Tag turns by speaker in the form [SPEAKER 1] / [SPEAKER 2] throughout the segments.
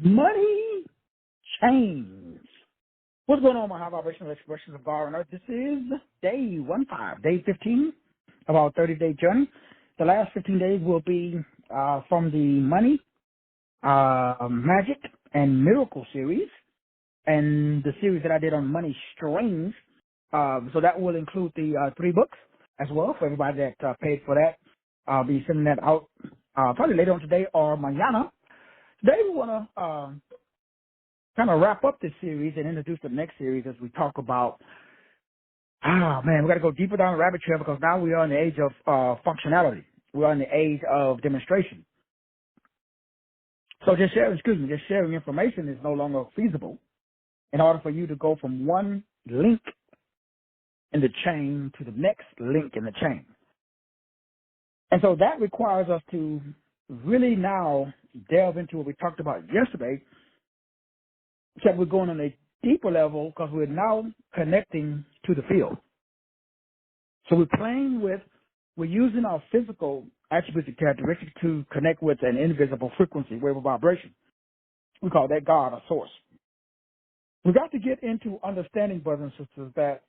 [SPEAKER 1] Money change. What's going on, my high vibrational expressions of God on earth? This is day 15 of our 30-day journey. The last 15 days will be from the money, magic, and miracle series, and the series that I did on money strings. So that will include the 3 books as well for everybody that paid for that. I'll be sending that out probably later on today or mañana. Today we want to kind of wrap up this series and introduce the next series as we talk about, we got to go deeper down the rabbit trail because now we are in the age of functionality. We are in the age of demonstration. So just sharing information is no longer feasible in order for you to go from one link in the chain to the next link in the chain. And so that requires us to really now delve into what we talked about yesterday, except we're going on a deeper level because we're now connecting to the field. So we're using our physical attributes and characteristics to connect with an invisible frequency, wave of vibration. We call that God or source. We've got to get into understanding, brothers and sisters, that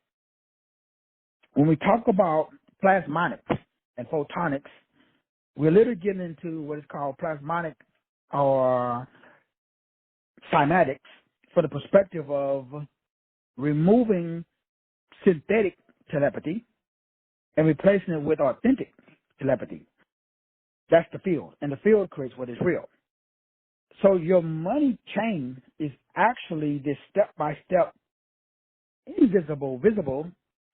[SPEAKER 1] when we talk about plasmonics and photonics, we're literally getting into what is called plasmonic or cymatics for the perspective of removing synthetic telepathy and replacing it with authentic telepathy. That's the field, and the field creates what is real. So your money chain is actually this step-by-step, invisible, visible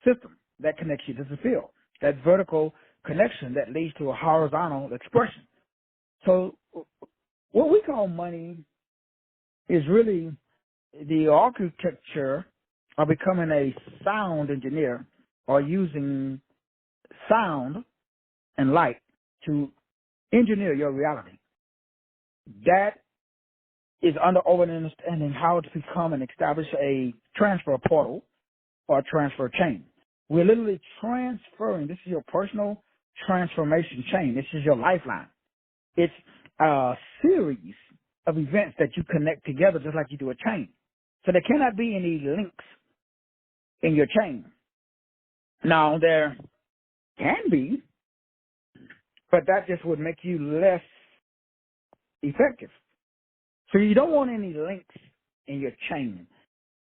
[SPEAKER 1] system that connects you to the field, that vertical connection that leads to a horizontal expression. So what we call money is really the architecture of becoming a sound engineer or using sound and light to engineer your reality. That is under understanding how to become and establish a transfer portal or transfer chain. We're literally transferring. This is your personal transformation chain. This is your lifeline. It's a series of events that you connect together just like you do a chain. So there cannot be any links in your chain. Now, there can be, but that just would make you less effective. So you don't want any links in your chain.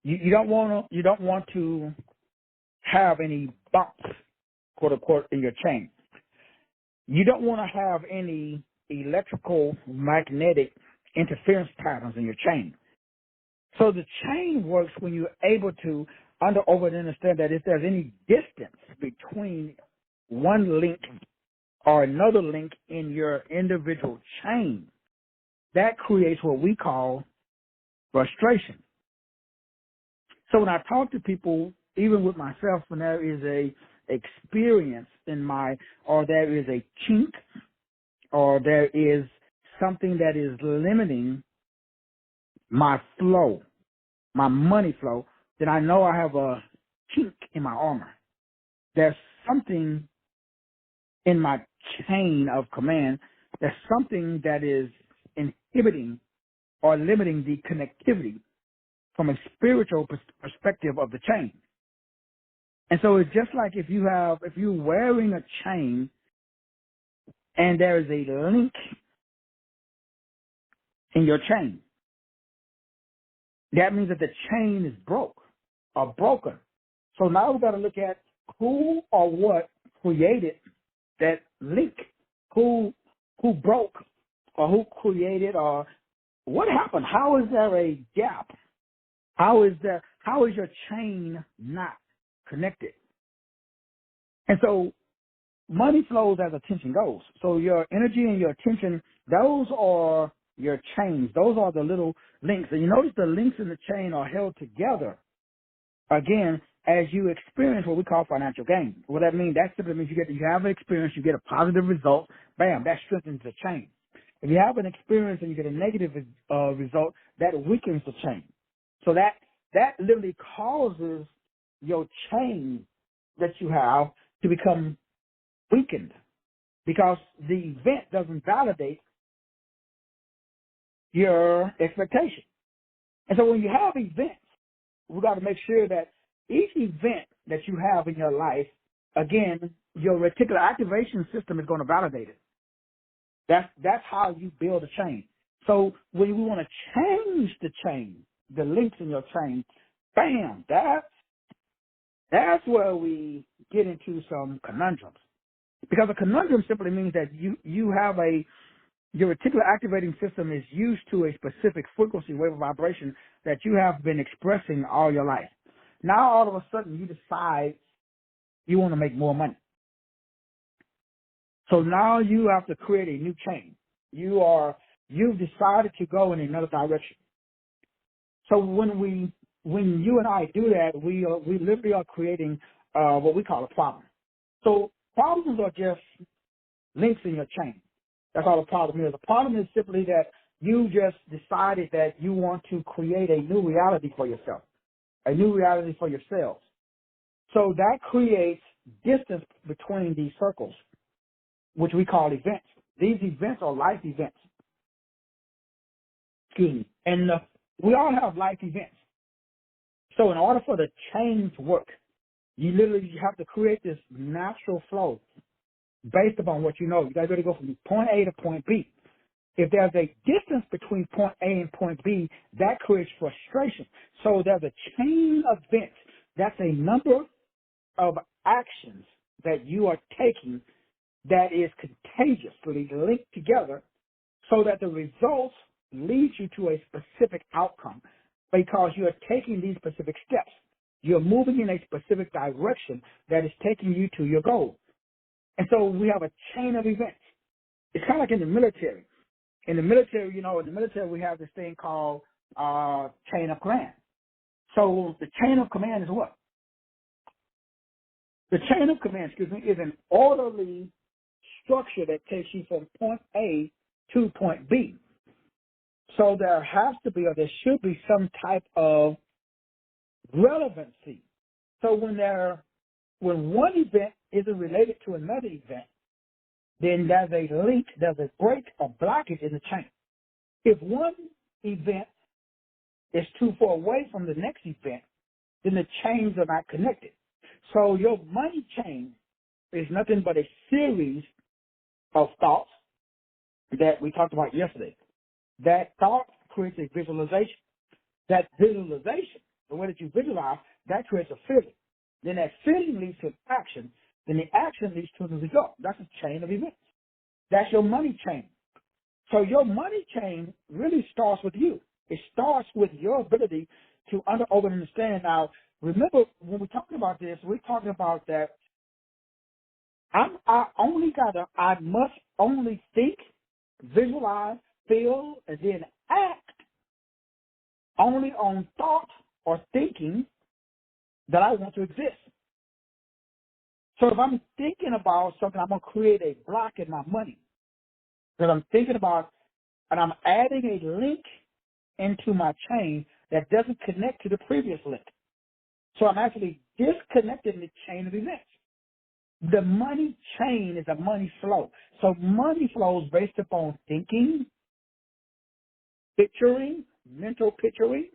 [SPEAKER 1] You don't want to have any bumps, quote unquote, in your chain. You don't want to have any electrical magnetic interference patterns in your chain. So the chain works when you're able to understand that if there's any distance between one link or another link in your individual chain, that creates what we call frustration. So when I talk to people, even with myself, when there is a experience or there is a chink, or there is something that is limiting my flow, my money flow, then I know I have a chink in my armor. There's something in my chain of command. There's something that is inhibiting or limiting the connectivity from a spiritual perspective of the chain. And so it's just like if you're wearing a chain and there is a link in your chain, that means that the chain is broken. So now we've got to look at who or what created that link, who broke, or who created, or what happened. How is there a gap? How is your chain not connected? And so money flows as attention goes. So your energy and your attention, those are your chains. Those are the little links. And you notice the links in the chain are held together, again, as you experience what we call financial gain. What that means, that simply means you have an experience, you get a positive result, bam, that strengthens the chain. If you have an experience and you get a negative result, that weakens the chain. So that literally causes your chain that you have to become weakened because the event doesn't validate your expectation. And so when you have events, we got to make sure that each event that you have in your life, again, your reticular activation system is going to validate it. That's how you build a chain. So when we want to change the chain, the links in your chain, bam, that's where we get into some conundrums. Because a conundrum simply means that you have your reticular activating system is used to a specific frequency, wave, or vibration that you have been expressing all your life. Now all of a sudden you decide you want to make more money. So now you have to create a new chain. You've decided to go in another direction. So when you and I do that, we literally are creating what we call a problem. So problems are just links in your chain. That's all a problem is. A problem is simply that you just decided that you want to create a new reality for yourself, a new reality for yourselves. So that creates distance between these circles, which we call events. These events are life events. Excuse me. And we all have life events. So in order for the chain to work, you literally have to create this natural flow based upon what you know. You got to go from point A to point B. If there's a distance between point A and point B, that creates frustration. So there's a chain of events. That's a number of actions that you are taking that is contagiously linked together so that the results lead you to a specific outcome because you are taking these specific steps. You're moving in a specific direction that is taking you to your goal. And so we have a chain of events. It's kind of like in the military. In the military, we have this thing called chain of command. So the chain of command is what? The chain of command, is an orderly structure that takes you from point A to point B. So there has to be, or there should be, some type of relevancy. So when one event isn't related to another event, then there's a link, there's a break or blockage in the chain. If one event is too far away from the next event, then the chains are not connected. So your money chain is nothing but a series of thoughts that we talked about yesterday. That thought creates a visualization. That visualization, the way that you visualize, that creates a feeling. Then that feeling leads to action. Then the action leads to the result. That's a chain of events. That's your money chain. So your money chain really starts with you. It starts with your ability to understand. Now, remember, when we're talking about this, we're talking about that I must only think, visualize, feel, and then act only on thought or thinking that I want to exist. So if I'm thinking about something, I'm going to create a block in my money. Because I'm thinking about, and I'm adding a link into my chain that doesn't connect to the previous link. So I'm actually disconnecting the chain of events. The money chain is a money flow. So money flows based upon thinking, picturing, mental picturing,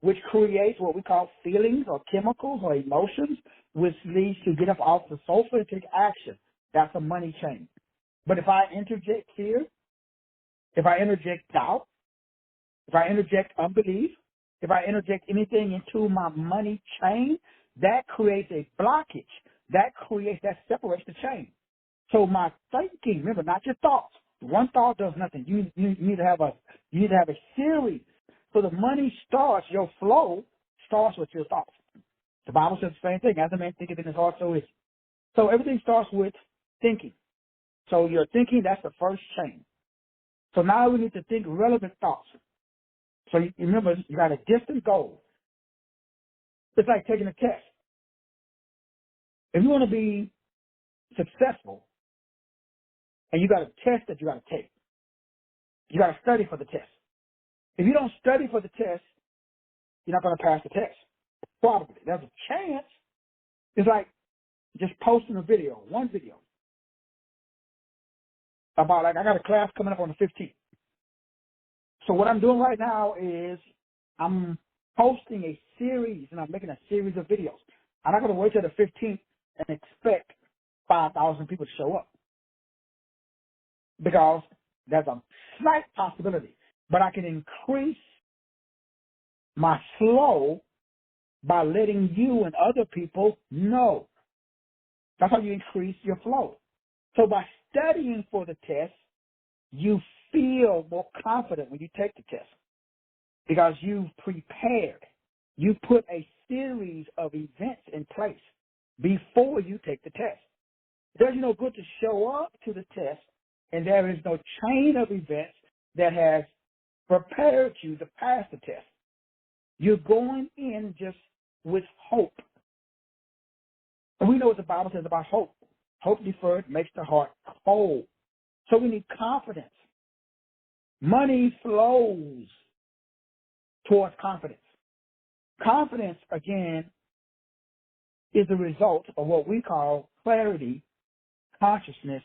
[SPEAKER 1] which creates what we call feelings or chemicals or emotions, which leads to get up off the sofa and take action. That's a money chain. But if I interject fear, if I interject doubt, if I interject unbelief, if I interject anything into my money chain, that creates a blockage. That separates the chain. So my thinking, remember, not your thoughts. One thought does nothing. You need to have a series. So the money starts, your flow starts with your thoughts. The Bible says the same thing. As a man thinketh in his heart, so is he. So everything starts with thinking. So your thinking, that's the first chain. So now we need to think relevant thoughts. So you remember, you got a distant goal. It's like taking a test. If you want to be successful, and you got a test that you got to take, you got to study for the test. If you don't study for the test, you're not going to pass the test. Probably. There's a chance. It's like just posting one video, about, like, I got a class coming up on the 15th. So what I'm doing right now is I'm posting a series, and I'm making a series of videos. I'm not going to wait till the 15th and expect 5,000 people to show up, because there's a slight possibility. But I can increase my flow by letting you and other people know. That's how you increase your flow. So by studying for the test, you feel more confident when you take the test, because you've prepared. You put a series of events in place before you take the test. There's no good to show up to the test, and there is no chain of events that has prepared you to pass the test. You're going in just with hope. And we know what the Bible says about hope. Hope deferred makes the heart cold. So we need confidence. Money flows towards confidence. Confidence, again, is the result of what we call clarity, consciousness,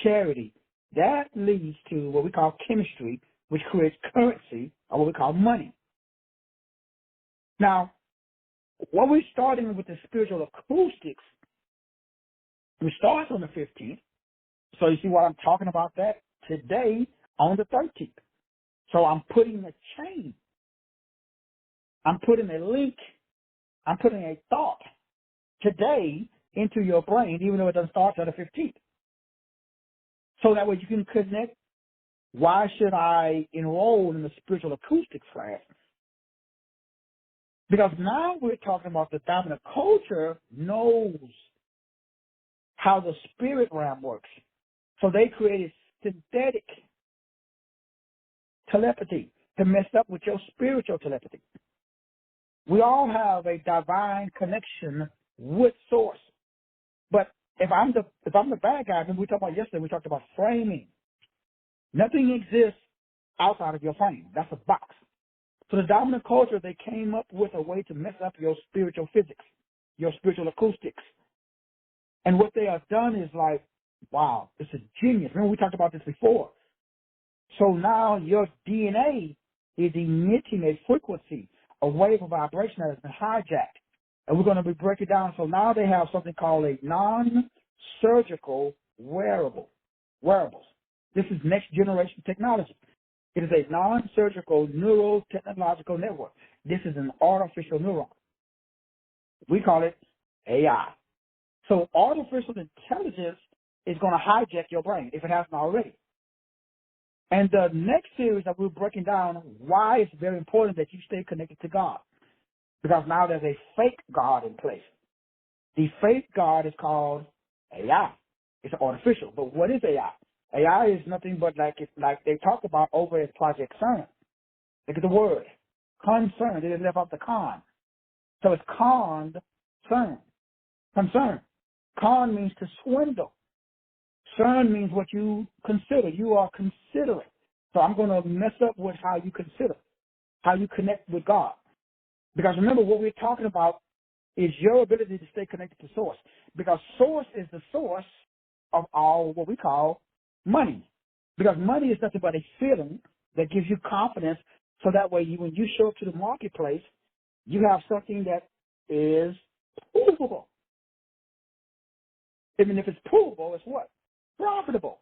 [SPEAKER 1] charity. That leads to what we call chemistry, which creates currency, or what we call money. Now, what we're starting with the spiritual acoustics, we start on the 15th. So you see why I'm talking about that today on the 13th. So I'm putting a chain. I'm putting a link. I'm putting a thought today into your brain, even though it doesn't start until the 15th. So that way you can connect. Why should I enroll in the spiritual acoustics class? Because now we're talking about the dominant culture knows how the spirit realm works. So they created synthetic telepathy to mess up with your spiritual telepathy. We all have a divine connection with source. But if I'm the bad guy, remember we talked about yesterday, we talked about framing. Nothing exists outside of your frame. That's a box. So the dominant culture, they came up with a way to mess up your spiritual physics, your spiritual acoustics. And what they have done is like, wow, it's a genius. Remember we talked about this before. So now your DNA is emitting a frequency, a wave of vibration that has been hijacked. And we're going to be breaking it down. So now they have something called a non-surgical wearables. This is next generation technology. It is a non-surgical neurotechnological network. This is an artificial neuron. We call it AI. So artificial intelligence is going to hijack your brain if it hasn't already. And the next series that we're breaking down why it's very important that you stay connected to God. Because now there's a fake God in place. The fake God is called AI. It's artificial. But what is AI? AI is nothing but like they talk about over at Project CERN. Look at the word. Concern. They didn't left out the con. So it's CERN. Concern. Con means to swindle. CERN means what you consider. You are considerate. So I'm going to mess up with how you consider, how you connect with God. Because remember, what we're talking about is your ability to stay connected to source. Because source is the source of all what we call money. Because money is nothing but a feeling that gives you confidence, so that way when you show up to the marketplace, you have something that is provable. Even if it's provable, it's what? Profitable.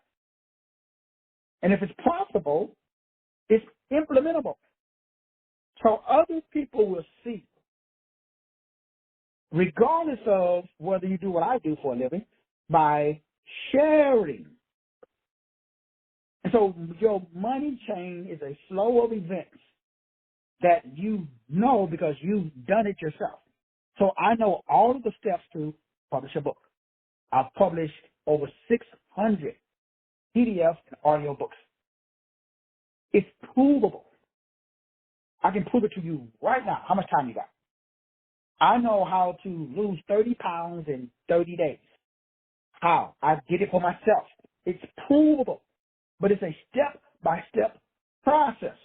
[SPEAKER 1] And if it's profitable, it's implementable. So other people will see, regardless of whether you do what I do for a living, by sharing. And so your money chain is a flow of events that you know because you've done it yourself. So I know all of the steps to publish a book. I've published over 600 PDFs and audio books. It's provable. I can prove it to you right now. How much time you got? I know how to lose 30 pounds in 30 days. How? I did it for myself. It's provable, but it's a step-by-step process.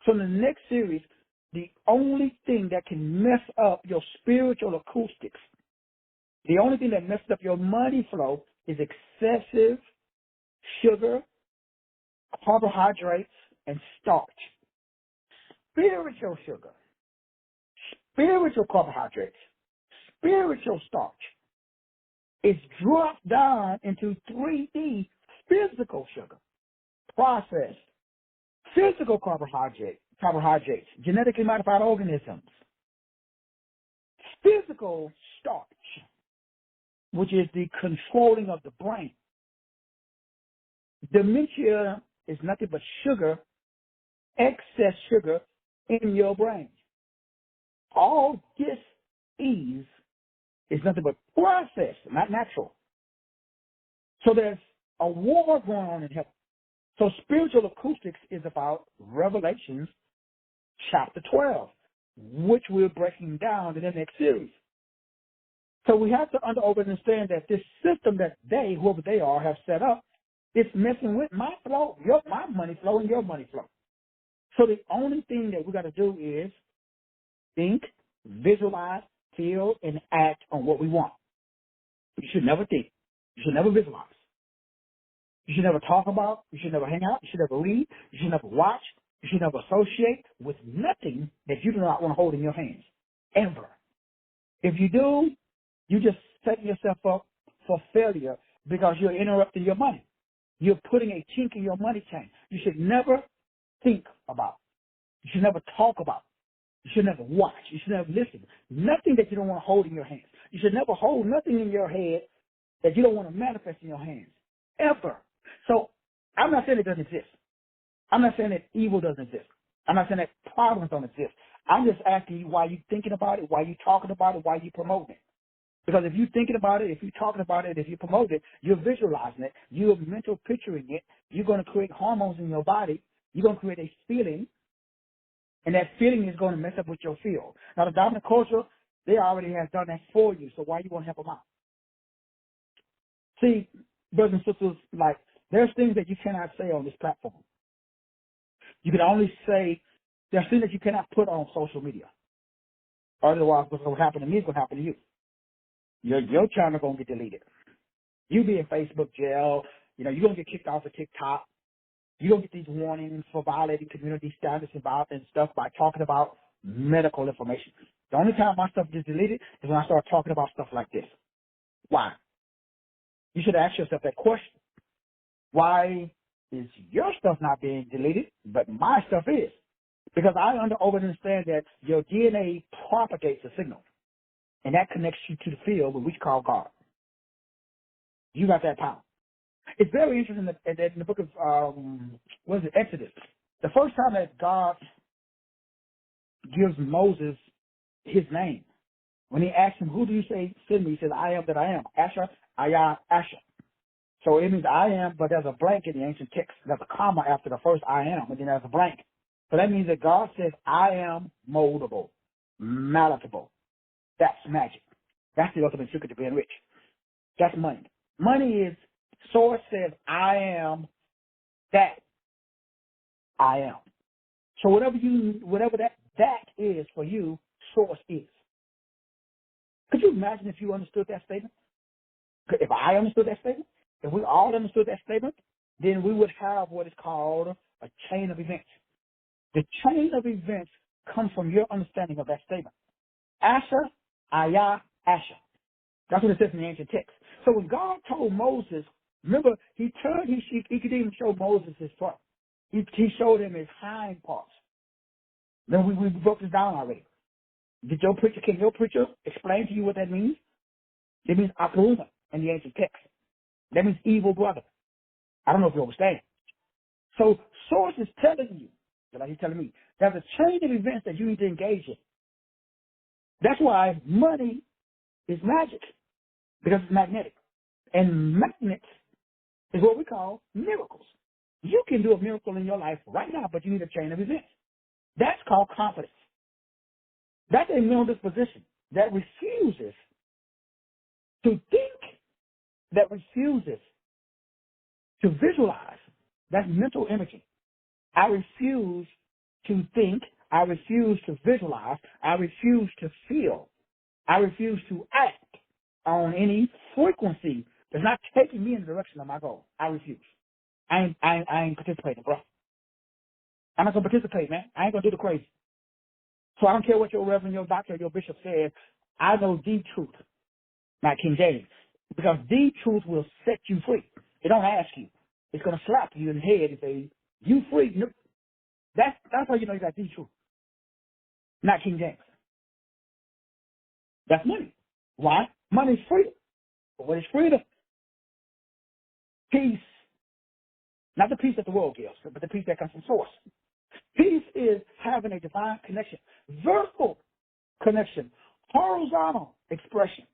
[SPEAKER 1] So in the next series, the only thing that can mess up your spiritual acoustics, the only thing that messes up your money flow is excessive sugar, carbohydrates, and starch. spiritual sugar, spiritual carbohydrates, spiritual starch is dropped down into 3D physical sugar, processed, physical carbohydrates, genetically modified organisms, physical starch, which is the controlling of the brain. Dementia is nothing but sugar, excess sugar in your brain. All dis-ease is nothing but processed, not natural. So there's a war going on in heaven. So spiritual acoustics is about Revelations chapter 12, which we're breaking down in the next series. So we have to understand that this system that they, whoever they are, have set up, is messing with my flow, my money flow, and your money flow. So the only thing that we got to do is think, visualize, feel, and act on what we want. You should never think. You should never visualize. You should never talk about. You should never hang out. You should never read. You should never watch. You should never associate with nothing that you do not want to hold in your hands, ever. If you do, you just set yourself up for failure because you're interrupting your money. You're putting a chink in your money chain. You should never think about. You should never talk about. You should never watch. You should never listen. Nothing that you don't want to hold in your hands. You should never hold nothing in your head that you don't want to manifest in your hands, ever. So I'm not saying it doesn't exist. I'm not saying that evil doesn't exist. I'm not saying that problems don't exist. I'm just asking you why you're thinking about it, why you're talking about it, why you're promoting it. Because if you're thinking about it, if you're talking about it, if you promote it, you're visualizing it, you're mental picturing it, you're going to create hormones in your body, you're going to create a feeling, and that feeling is going to mess up with your field. Now, the dominant culture, they already have done that for you, so why you want to help them out? See, brothers and sisters, like, there's things that you cannot say on this platform. You can only say, there's things that you cannot put on social media. Otherwise, what's going to happen to me is going to happen to you. Your channel going to get deleted. You be in Facebook jail. You're going to get kicked off of TikTok. You're going to get these warnings for violating community standards and stuff by talking about medical information. The only time my stuff gets deleted is when I start talking about stuff like this. Why? You should ask yourself that question. Why is your stuff not being deleted, but my stuff is? Because I understand that your DNA propagates a signal, and that connects you to the field which we call God. You got that power. It's very interesting that in the book of, Exodus, the first time that God gives Moses his name, when he asks him, who do you say send me? He says, I am that I am. Asher, Ayah, Asher. So it means I am, but there's a blank in the ancient text. There's a comma after the first I am, and then there's a blank. So that means that God says, I am moldable, malleable. That's magic. That's the ultimate secret to being rich. That's money. Money is, source says, I am that I am. So whatever that is for you, source is. Could you imagine if you understood that statement? If I understood that statement? If we all understood that statement, then we would have what is called a chain of events. The chain of events comes from your understanding of that statement. Asher, Ayah, Asher. That's what it says in the ancient text. So when God told Moses, remember, he could even show Moses his front. He showed him his hind parts. Then we broke this down already. Can your preacher explain to you what that means? It means Akuruma in the ancient text. That means evil brother. I don't know if you understand. So source is telling you, like he's telling me, there's a chain of events that you need to engage in. That's why money is magic, because it's magnetic. And magnets is what we call miracles. You can do a miracle in your life right now, but you need a chain of events. That's called confidence. That's a mental disposition that refuses to think, that refuses to visualize. That's mental imaging. I refuse to think. I refuse to visualize. I refuse to feel. I refuse to act on any frequency that's not taking me in the direction of my goal. I refuse. I ain't participating, bro. I'm not going to participate, man. I ain't going to do the crazy. So I don't care what your reverend, your doctor, your bishop says. I know the truth, not King James, because the truth will set you free. It don't ask you. It's going to slap you in the head and say, you free. Nope. That's how you know you got the truth, not King James. That's money. Why? Money is freedom. But what is freedom? Peace. Not the peace that the world gives, but the peace that comes from source. Peace is having a divine connection, vertical connection, horizontal expression.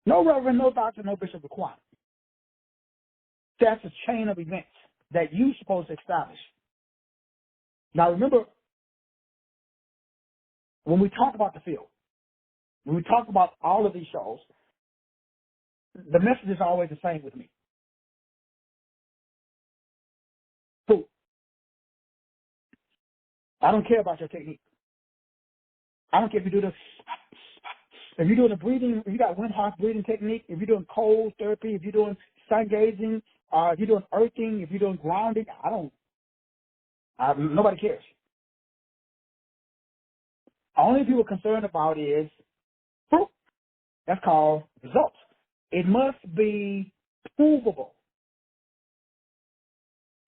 [SPEAKER 1] No reverend, no doctor, no bishop required. That's a chain of events that you're supposed to establish. Now remember, when we talk about the field, when we talk about all of these shows, the message is always the same with me. Food. I don't care about your technique. I don't care if you do the, if you're doing the breathing, if you got Wim Hof breathing technique, if you're doing cold therapy, if you're doing sun gazing, if you're doing earthing, if you're doing grounding, nobody cares. Only people concerned about is fruit. That's called results. It must be provable.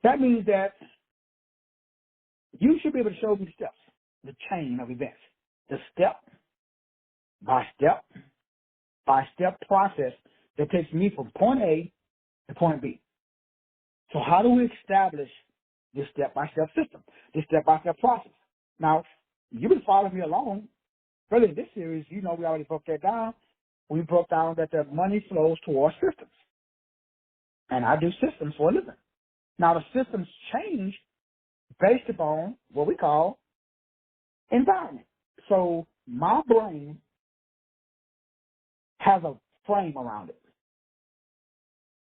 [SPEAKER 1] That means that you should be able to show me the steps, the chain of events, the step by step process that takes me from point A to point B. So how do we establish this step-by-step system, this step-by-step process? Now, you've been following me along. Earlier in this series, you know we already broke that down. We broke down that the money flows towards systems. And I do systems for a living. Now, the systems change based upon what we call environment. So my brain has a frame around it,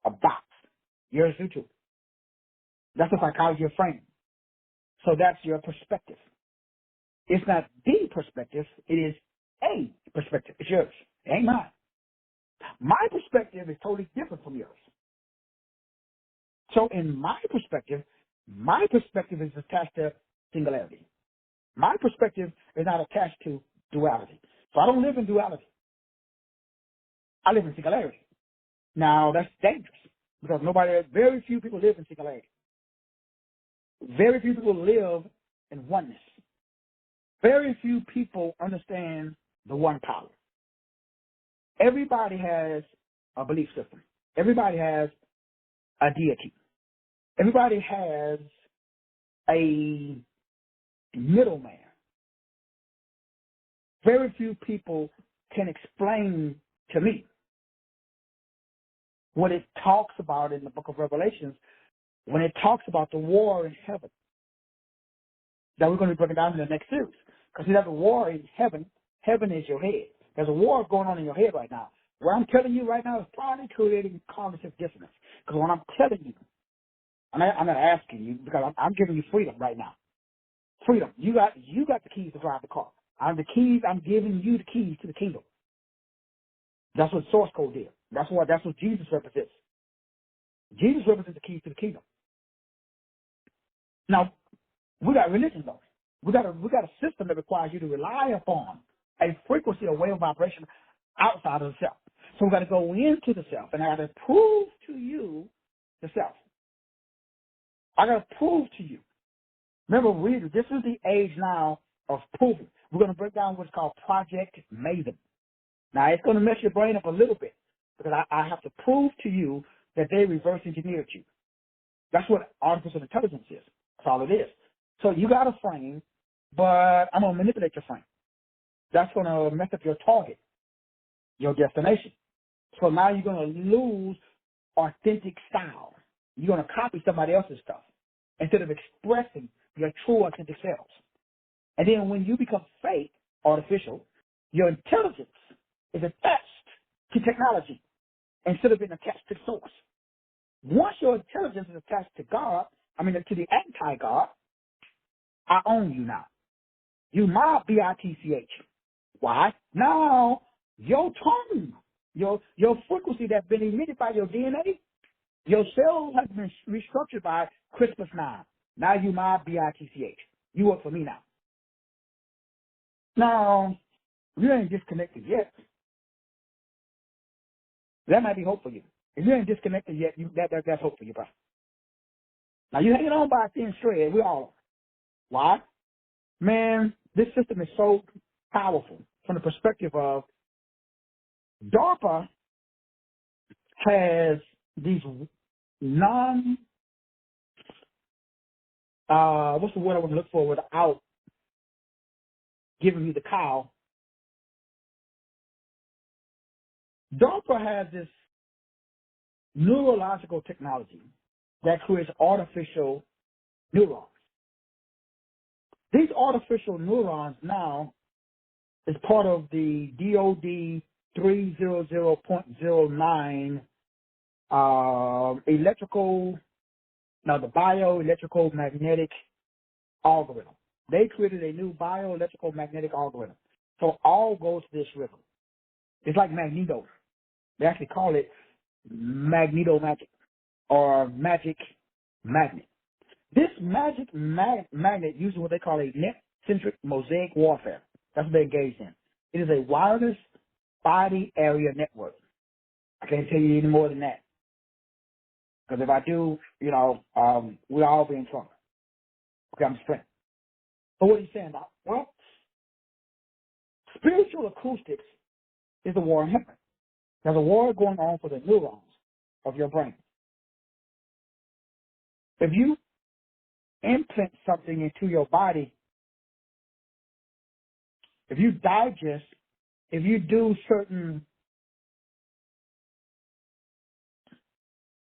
[SPEAKER 1] a box. Yours do too. That's the psychology of framing. So that's your perspective. It's not the perspective. It is a perspective. It's yours. It ain't mine. My perspective is totally different from yours. So in my perspective is attached to singularity. My perspective is not attached to duality. So I don't live in duality. I live in singularity. Now that's dangerous because very few people live in singularity. Very few people live in oneness. Very few people understand the one power. Everybody has a belief system. Everybody has a deity. Everybody has a middleman. Very few people can explain to me what it talks about in the book of Revelations when it talks about the war in heaven. That we're going to be breaking down in the next series. Because there's a war in heaven. Heaven is your head. There's a war going on in your head right now. What I'm telling you right now is probably creating cognitive dissonance. Because when I'm telling you, I'm not asking you because I'm giving you freedom right now. Freedom. You got the keys to drive the car. I'm giving you the keys to the kingdom. That's what source code did. That's what Jesus represents. Jesus represents the keys to the kingdom. Now, we got religion though. We got a system that requires you to rely upon a frequency or wave of vibration outside of the self. So we got to go into the self, and I got to prove to you the self. I got to prove to you. Remember, this is the age now of proving. We're going to break down what's called Project Maven. Now, it's going to mess your brain up a little bit because I have to prove to you that they reverse engineered you. That's what artificial intelligence is. That's all it is. So you got a frame, but I'm going to manipulate your frame. That's going to mess up your target, your destination. So now you're going to lose authentic style. You're going to copy somebody else's stuff instead of expressing your true authentic selves. And then when you become fake, artificial, your intelligence is attached to technology instead of being attached to the source. Once your intelligence is attached to God, to the anti-God, I own you now. You my bitch. Why? Now, your tone, your frequency that's been emitted by your DNA, your cells have been restructured by Christmas 9. Now you my bitch. You work for me now. Now, if you ain't disconnected yet, that might be hope for you. If you ain't disconnected yet, that's hope for you, bro. Now, you hanging on by a thin thread. We all are. Why? Man, this system is so powerful from the perspective of DARPA has these what's the word I want to look for without giving you the cow? DARPA has this neurological technology that creates artificial neurons. These artificial neurons now is part of the DOD 300.09 the bioelectrical magnetic algorithm. They created a new bioelectrical magnetic algorithm. So all goes to this rhythm. It's like Magneto. They actually call it Magneto Magic or Magic Magnet. This magic magnet uses what they call a net-centric mosaic warfare. That's what they engaged in. It is a wireless body area network. I can't tell you any more than that. Because if I do, we'll all be in trouble. Okay, I'm just playing. But what are you saying about? Well, spiritual acoustics is a war in heaven. There's a war going on for the neurons of your brain. If you implant something into your body, if you digest, if you do certain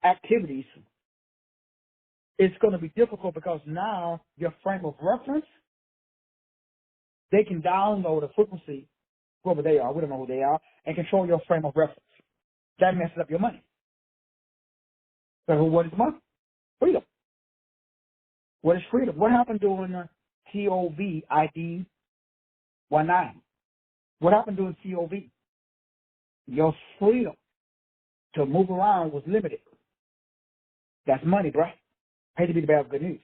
[SPEAKER 1] activities, it's going to be difficult because now your frame of reference, they can download a frequency, whoever they are, we don't know who they are, and control your frame of reference. That messes up your money. So what is money? Freedom. What is freedom? What happened during COVID ID 19? What happened during COVID? Your freedom to move around was limited. That's money, bro. Hate to be the bearer of good news.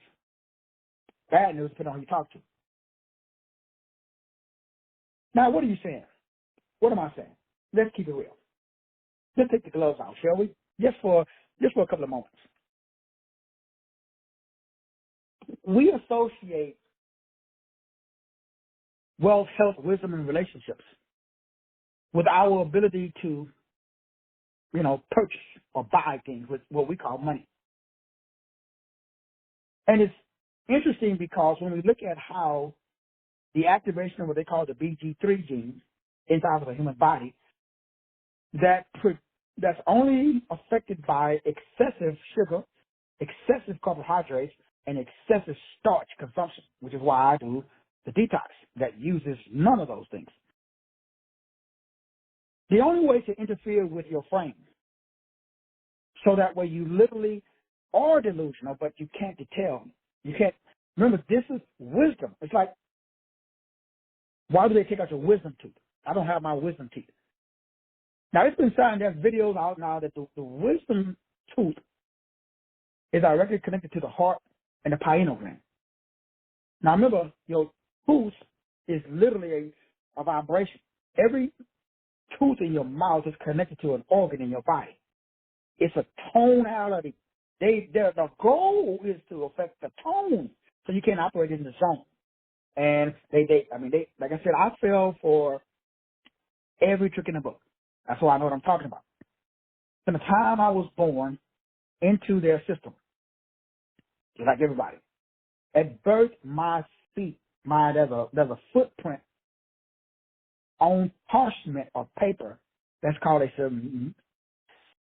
[SPEAKER 1] Bad news depending on who you talk to. Now, what are you saying? What am I saying? Let's keep it real. Let's take the gloves out, shall we? Just for a couple of moments. We associate wealth, health, wisdom, and relationships with our ability to, purchase or buy things with what we call money. And it's interesting because when we look at how the activation of what they call the BG3 gene inside of a human body, that's only affected by excessive sugar, excessive carbohydrates, and excessive starch consumption, which is why I do the detox that uses none of those things. The only way to interfere with your frame, so that way you literally are delusional, but you can't tell. You can't. Remember, this is wisdom. It's like, why do they take out your wisdom tooth? I don't have my wisdom teeth. Now, it's been signed, there's videos out now that the wisdom tooth is directly connected to the heart and the pineal gland. Now, remember, your tooth is literally a vibration. Every tooth in your mouth is connected to an organ in your body. It's a tonality. The goal is to affect the tone so you can operate in the zone. And they like I said, I fell for every trick in the book. That's why I know what I'm talking about. From the time I was born into their system, just like everybody, at birth, my feet, there's a footprint on parchment or paper that's called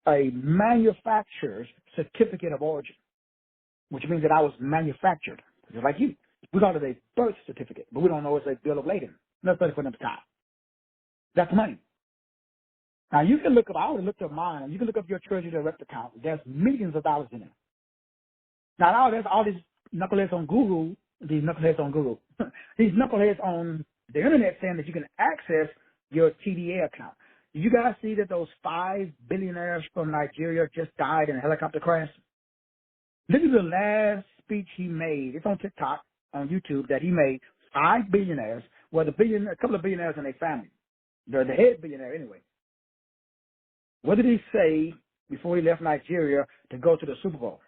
[SPEAKER 1] a manufacturer's certificate of origin, which means that I was manufactured, just like you. We call it a birth certificate, but we don't know it's a bill of lading. No study for them time. That's money. Now, you can look up, I already looked up mine, you can look up your Treasury Direct account. There's millions of dollars in it. Now, there's all these knuckleheads on Google, these knuckleheads on the internet saying that you can access your TDA account. Did you guys see that those 5 billionaires from Nigeria just died in a helicopter crash? This is the last speech he made. It's on TikTok, on YouTube, that he made. 5 billionaires well, a couple of billionaires in their family, the head billionaire anyway. What did he say before he left Nigeria to go to the Super Bowl?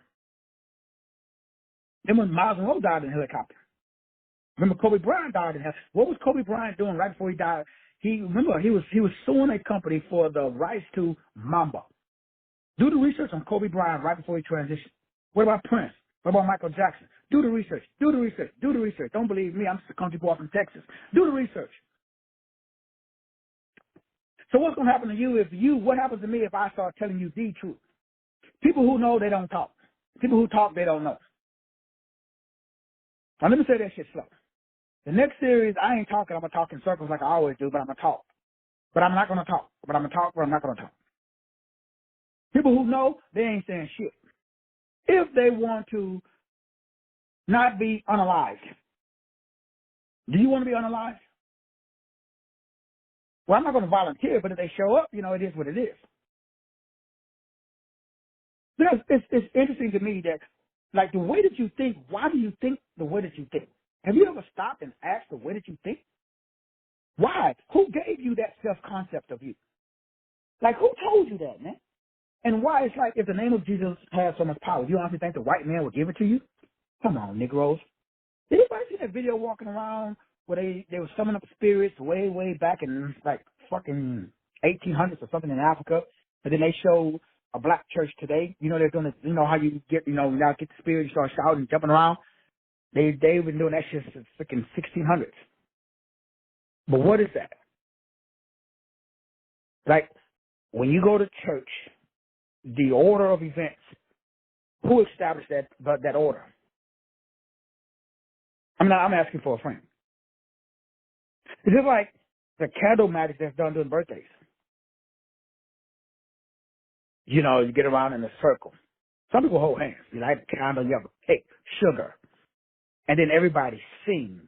[SPEAKER 1] Then when Miles Monroe died in a helicopter. Remember Kobe Bryant died in helicopter. What was Kobe Bryant doing right before he died? He was suing a company for the rights to Mamba. Do the research on Kobe Bryant right before he transitioned. What about Prince? What about Michael Jackson? Do the research. Do the research. Do the research. Don't believe me. I'm just a country boy from Texas. Do the research. So what's going to happen to you what happens to me if I start telling you the truth? People who know, they don't talk. People who talk, they don't know. Now, let me say that shit slow. The next series, I ain't talking. I'm going to talk in circles like I always do, but I'm going to talk. But I'm not going to talk. But I'm going to talk, but I'm not going to talk. People who know, they ain't saying shit. If they want to not be unalived, do you want to be unalived? Well, I'm not going to volunteer, but if they show up, it is what it is. Because it's interesting to me that, like, the way that you think, why do you think the way that you think? Have you ever stopped and asked the way that you think? Why? Who gave you that self-concept of you? Like, who told you that, man? And why? It's like, if the name of Jesus has so much power, you honestly think the white man would give it to you? Come on, Negroes. Did anybody see that video walking around where they were summoning up spirits way back in, like, fucking 1800s or something in Africa? And then they show a black church today. They're doing it. How you get, now get the spirit, you start shouting, jumping around. They've been doing that shit since freaking 1600s. But what is that? Like, when you go to church, the order of events, who established that order? I'm asking for a friend. It's just like the candle magic that's done during birthdays. You get around in a circle. Some people hold hands. You light a candle, you have a cake, sugar. And then everybody sings.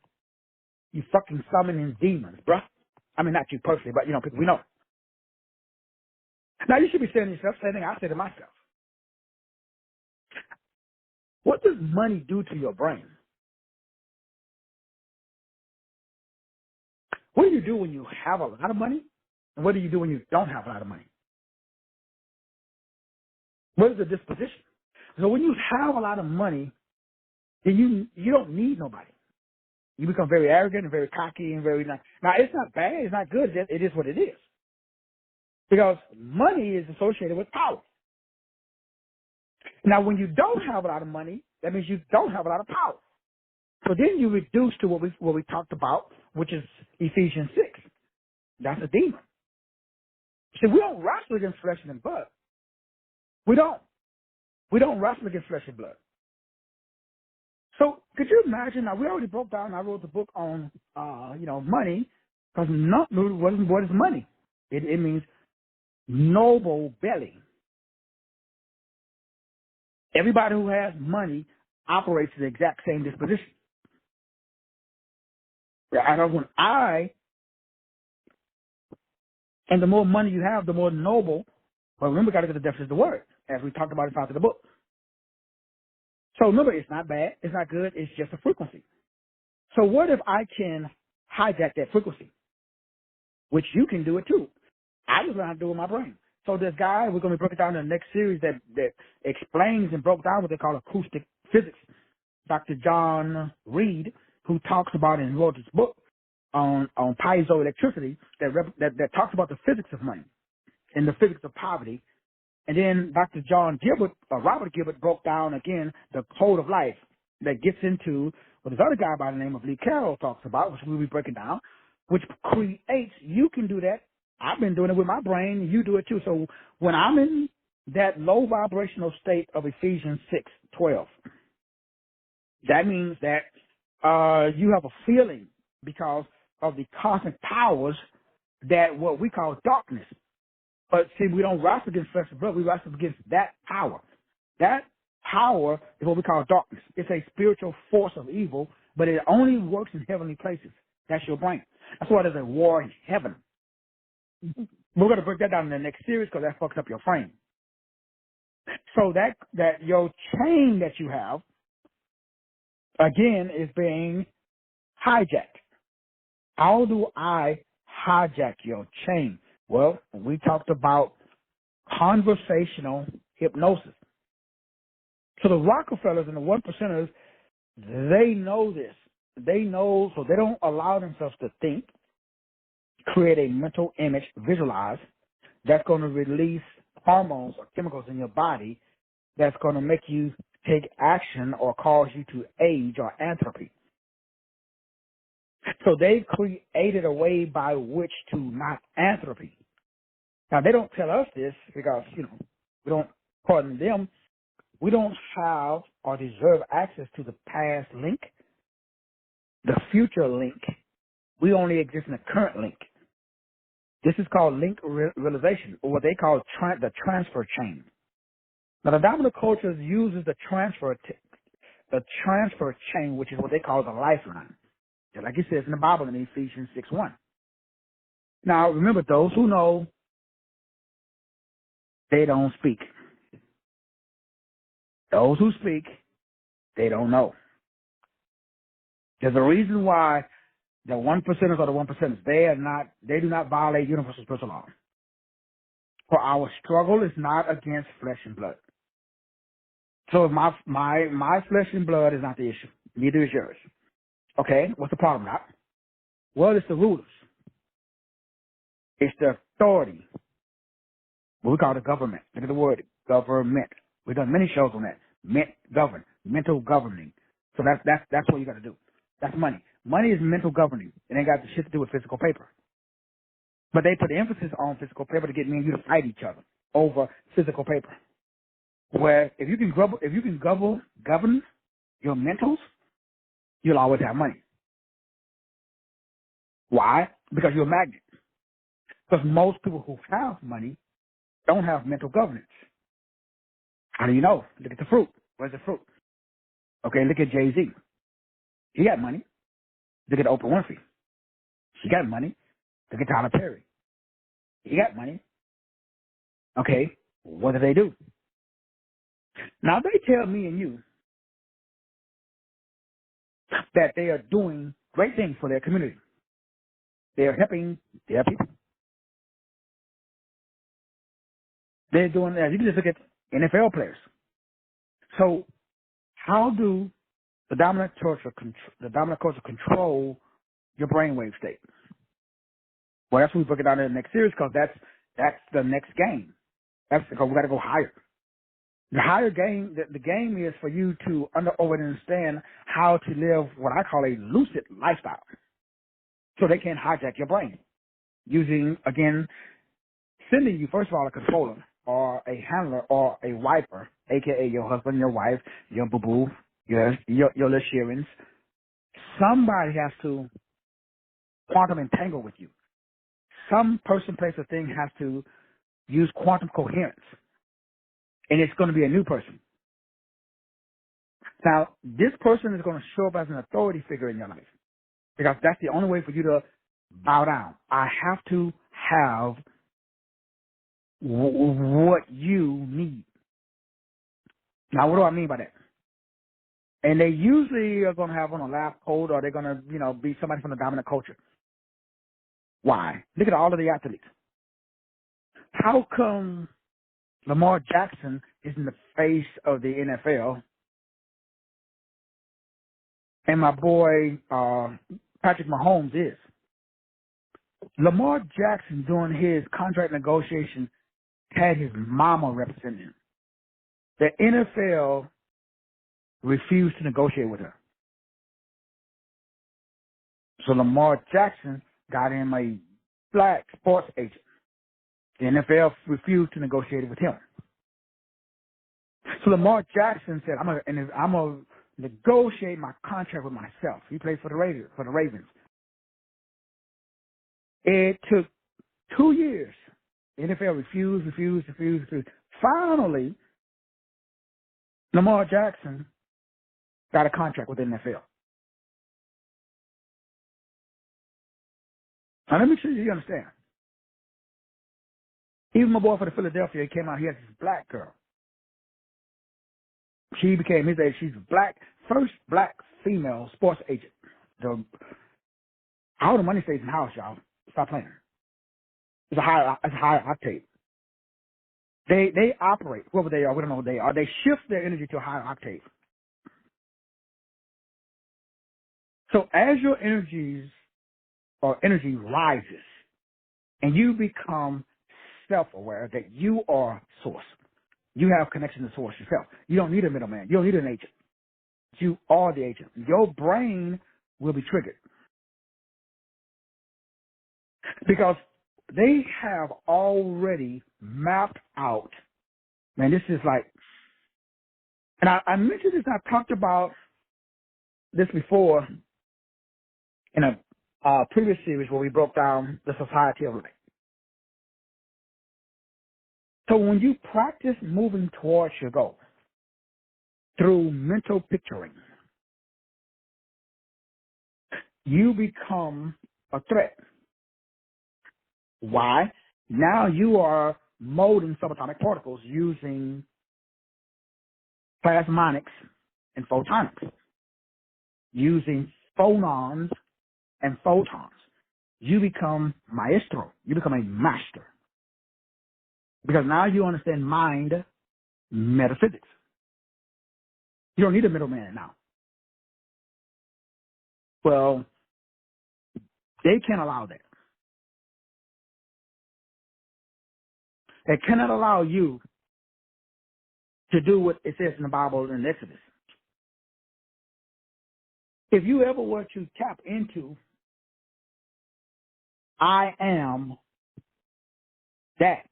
[SPEAKER 1] You fucking summoning demons, bruh. I mean, not you personally, but, people we know. Now, you should be saying to yourself, same thing I say to myself. What does money do to your brain? What do you do when you have a lot of money? And what do you do when you don't have a lot of money? What is the disposition? So when you have a lot of money, then you don't need nobody. You become very arrogant and very cocky and very nice. Now, it's not bad. It's not good. It is what it is. Because money is associated with power. Now, when you don't have a lot of money, that means you don't have a lot of power. So then you reduce to what we talked about, which is Ephesians 6. That's a demon. See, we don't wrestle against flesh and blood. We don't. We don't wrestle against flesh and blood. So could you imagine? Now, we already broke down. I wrote the book on, money, because what is money? It means noble belly. Everybody who has money operates the exact same disposition. And the more money you have, the more noble. But remember, we got to get the definition of the word, as we talked about inside of the book. So remember, it's not bad, it's not good, it's just a frequency. So what if I can hijack that frequency? Which you can do it too. I just learned how to do it with my brain. So this guy, we're going to be breaking down in the next series that explains and broke down what they call acoustic physics. Dr. John Reed, who talks about and wrote this book on piezoelectricity that talks about the physics of money and the physics of poverty. And then Dr. Robert Gilbert broke down again the code of life that gets into what this other guy by the name of Lee Carroll talks about, which we'll be breaking down, which creates, you can do that. I've been doing it with my brain. You do it too. So when I'm in that low vibrational state of Ephesians 6:12, that means that you have a feeling because of the cosmic powers that what we call darkness. But see, we don't wrestle against flesh and blood. We wrestle against that power. That power is what we call darkness. It's a spiritual force of evil, but it only works in heavenly places. That's your brain. That's why there's a war in heaven. We're going to break that down in the next series because that fucks up your frame. So that your chain that you have, again, is being hijacked. How do I hijack your chain? Well, we talked about conversational hypnosis. So the Rockefellers and the one percenters, they know this. They know, so they don't allow themselves to think, create a mental image, visualize, that's going to release hormones or chemicals in your body that's going to make you take action or cause you to age or atrophy. So they've created a way by which to not atrophy. Now, they don't tell us this because, we don't, according to them, we don't have or deserve access to the past link, the future link. We only exist in the current link. This is called link realization, or what they call the transfer chain. Now, the dominant culture uses the transfer chain, which is what they call the lifeline, just like it says in the Bible in Ephesians 6:1. Now, remember, those who know, they don't speak. Those who speak, they don't know. There's a reason why the one percenters are the one percenters. They do not violate universal spiritual law. For our struggle is not against flesh and blood. So if my flesh and blood is not the issue, neither is yours. Okay, what's the problem, Doc? Well, it's the rulers. It's the authority. What we call the government. Look at the word government. We've done many shows on that. Mental governing. So that's what you got to do. That's money. Money is mental governing. It ain't got the shit to do with physical paper. But they put the emphasis on physical paper to get me and you to fight each other over physical paper. Where if you can govern your mentals, you'll always have money. Why? Because you're a magnet. Because most people who have money don't have mental governance. How do you know? Look at the fruit. Where's the fruit? Okay, look at Jay-Z. He got money. Look at Oprah Winfrey. She got money. Look at Tyler Perry. He got money. Okay, what do they do? Now, they tell me and you that they are doing great things for their community. They are helping their people. They're doing, as you can just look at NFL players. So, how do the dominant culture control your brainwave state? Well, that's what we break it down in the next series because that's the next game. That's because we got to go higher. The higher game, the game is for you to understand how to live what I call a lucid lifestyle. So they can hijack your brain using, again, sending you, first of all, a controller or a handler or a wiper, a.k.a. your husband, your wife, your boo-boo, your little Sharons. Somebody has to quantum entangle with you. Some person, place, or thing has to use quantum coherence. And it's going to be a new person. Now, this person is going to show up as an authority figure in your life because that's the only way for you to bow down. I have to have what you need. Now, what do I mean by that? And they usually are going to have on a lab coat or they're going to, be somebody from the dominant culture. Why? Look at all of the athletes. How come Lamar Jackson is in the face of the NFL and my boy Patrick Mahomes is? Lamar Jackson, during his contract negotiation, had his mama representing him. The NFL refused to negotiate with her. So Lamar Jackson got him a black sports agent. The NFL refused to negotiate with him. So Lamar Jackson said, I'm gonna negotiate my contract with myself. He plays for the Ravens. It took 2 years. The NFL refused. Finally, Lamar Jackson got a contract with the NFL. Now, let me make sure you understand. Even my boy for the Philadelphia, he came out, he had this black girl. She became his age. She's first black female sports agent. All the money stays in the house, y'all. Stop playing. It's a higher octave. They operate, whoever they are, we don't know who they are. They shift their energy to a higher octave. So as your energy rises and you become self-aware that you are source, you have connection to source yourself. You don't need a middleman. You don't need an agent. You are the agent. Your brain will be triggered because they have already mapped out. Man, this is like, and I mentioned this, I talked about this before in a previous series where we broke down the society of light. So when you practice moving towards your goal through mental picturing, you become a threat. Why? Now you are molding subatomic particles using plasmonics and photonics, using phonons and photons. You become maestro. You become a master. Because now you understand mind metaphysics. You don't need a middleman now. Well, they can't allow that. They cannot allow you to do what it says in the Bible in Exodus. If you ever were to tap into I am that,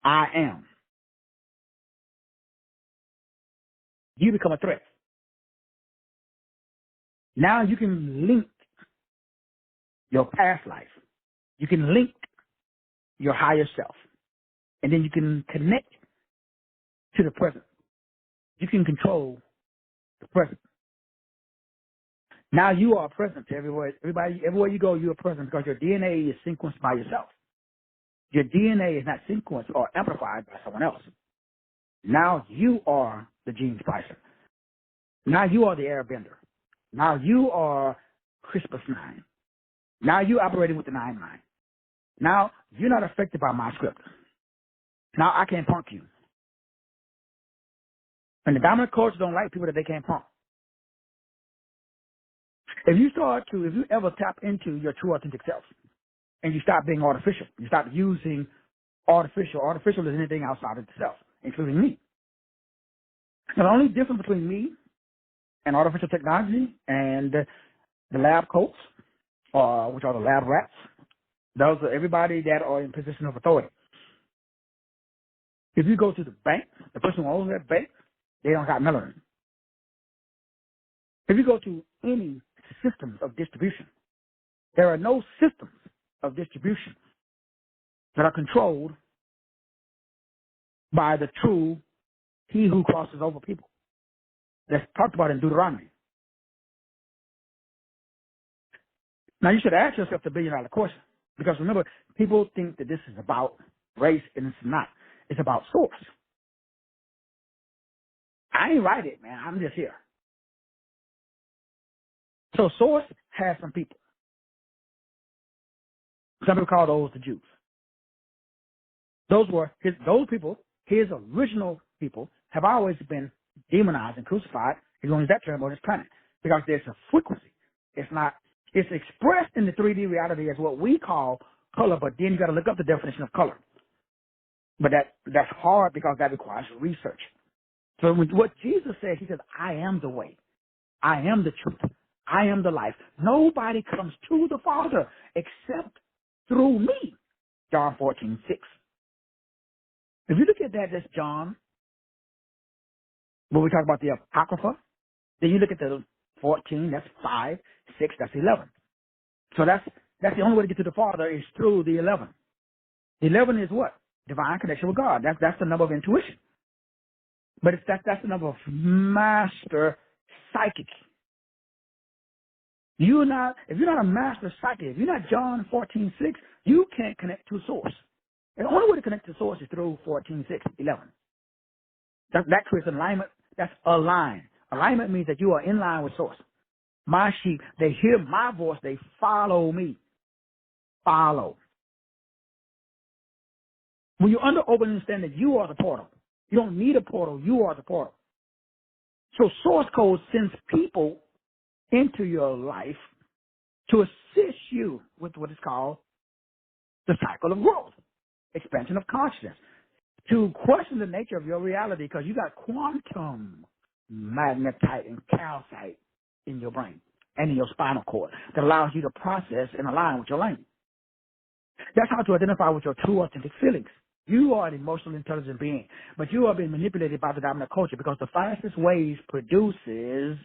[SPEAKER 1] I am, you become a threat. Now you can link your past life. You can link your higher self. And then you can connect to the present. You can control the present. Now you are present to everywhere you go, you are present because your DNA is sequenced by yourself. Your DNA is not sequenced or amplified by someone else. Now you are the gene splicer. Now you are the airbender. Now you are Crispus 9. Now you're operating with the 9-9. Now you're not affected by my script. Now I can't punk you. And the dominant culture don't like people that they can't punk. If you ever tap into your true authentic self and you stop being artificial, you stop using artificial is anything outside of the self, including me. Now, the only difference between me and artificial technology and the lab coats, which are the lab rats, those are everybody that are in position of authority. If you go to the bank, the person who owns that bank, they don't got melanin. If you go to any systems of distribution, there are no systems of distribution that are controlled by the true he who crosses over people. That's talked about in Deuteronomy. Now you should ask yourself the $1 billion question, because remember, people think that this is about race, and it's not. It's about source. I ain't write it, man. I'm just here. So source has some people. Some people call those the Jews. Those people, his original people, have always been demonized and crucified, as long as that term on this planet, because there's a frequency. It's expressed in the 3D reality as what we call color, but then you got to look up the definition of color. But that's hard because that requires research. So what Jesus said, he says, I am the way. I am the truth. I am the life. Nobody comes to the Father except through me. John 14:6. If you look at that, that's John. When we talk about the Apocrypha, then you look at the 14, that's 5, 6, that's 11. So that's the only way to get to the Father is through the 11. 11 is what? Divine connection with God. That's the number of intuition. But that's the number of master psychic. If you're not a master psychic, if you're not John 14:6, you can't connect to source. And the only way to connect to source is through 14:6, 11. That creates an alignment. That's align. Alignment means that you are in line with source. My sheep, they hear my voice, they follow me. Follow. When you're under open understanding, you are the portal. You don't need a portal, you are the portal. So source code sends people into your life to assist you with what is called the cycle of growth, expansion of consciousness, to question the nature of your reality because you got quantum magnetite and calcite in your brain and in your spinal cord that allows you to process and align with your language. That's how to identify with your true authentic feelings. You are an emotionally intelligent being, but you are being manipulated by the dominant culture because the fastest waves produces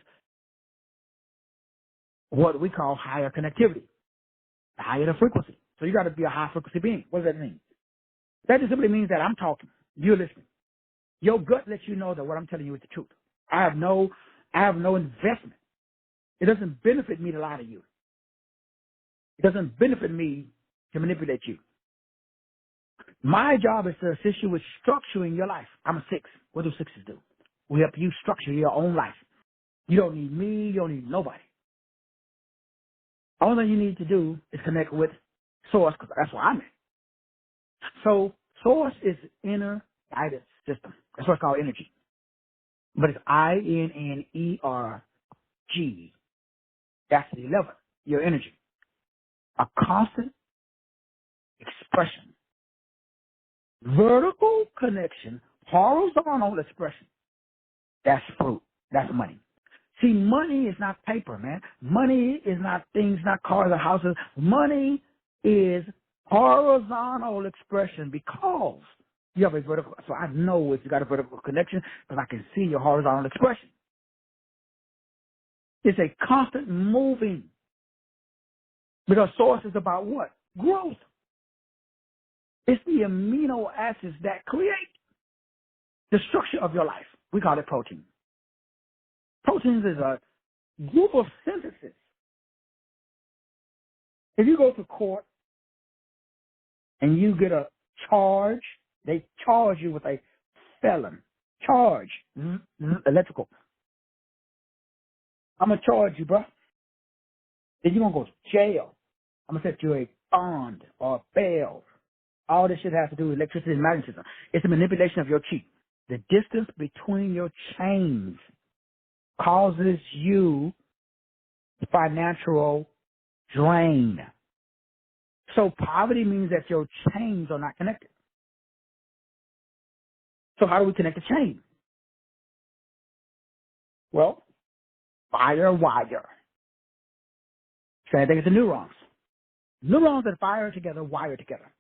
[SPEAKER 1] what we call higher connectivity, higher the frequency. So you got to be a high frequency being. What does that mean? That just simply means that I'm talking, you're listening. Your gut lets you know that what I'm telling you is the truth. I have no investment. It doesn't benefit me to lie to you. It doesn't benefit me to manipulate you. My job is to assist you with structuring your life. I'm a 6. What do 6s do? We help you structure your own life. You don't need me. You don't need nobody. All that you need to do is connect with Source, because that's where I'm at. So Source is inner guidance system. That's what's called energy. But it's INNERG. That's the 11, your energy. A constant expression. Vertical connection, horizontal expression. That's fruit. That's money. See, money is not paper, man. Money is not things, not cars or houses. Money is horizontal expression because you have a vertical. So I know if you got a vertical connection because I can see your horizontal expression. It's a constant moving because source is about what? Growth. It's the amino acids that create the structure of your life. We call it protein. Proteins is a group of synthesis. If you go to court and you get a charge, they charge you with a felon. Charge. Electrical. I'm going to charge you, bro. Then you're going to go to jail. I'm going to set you a bond or a bail. All this shit has to do with electricity and magnetism. It's a manipulation of your chi. The distance between your chains causes you financial drain. So poverty means that your chains are not connected. So how do we connect the chain? Well, fire wire. Same thing as the neurons. Neurons that fire together wire together.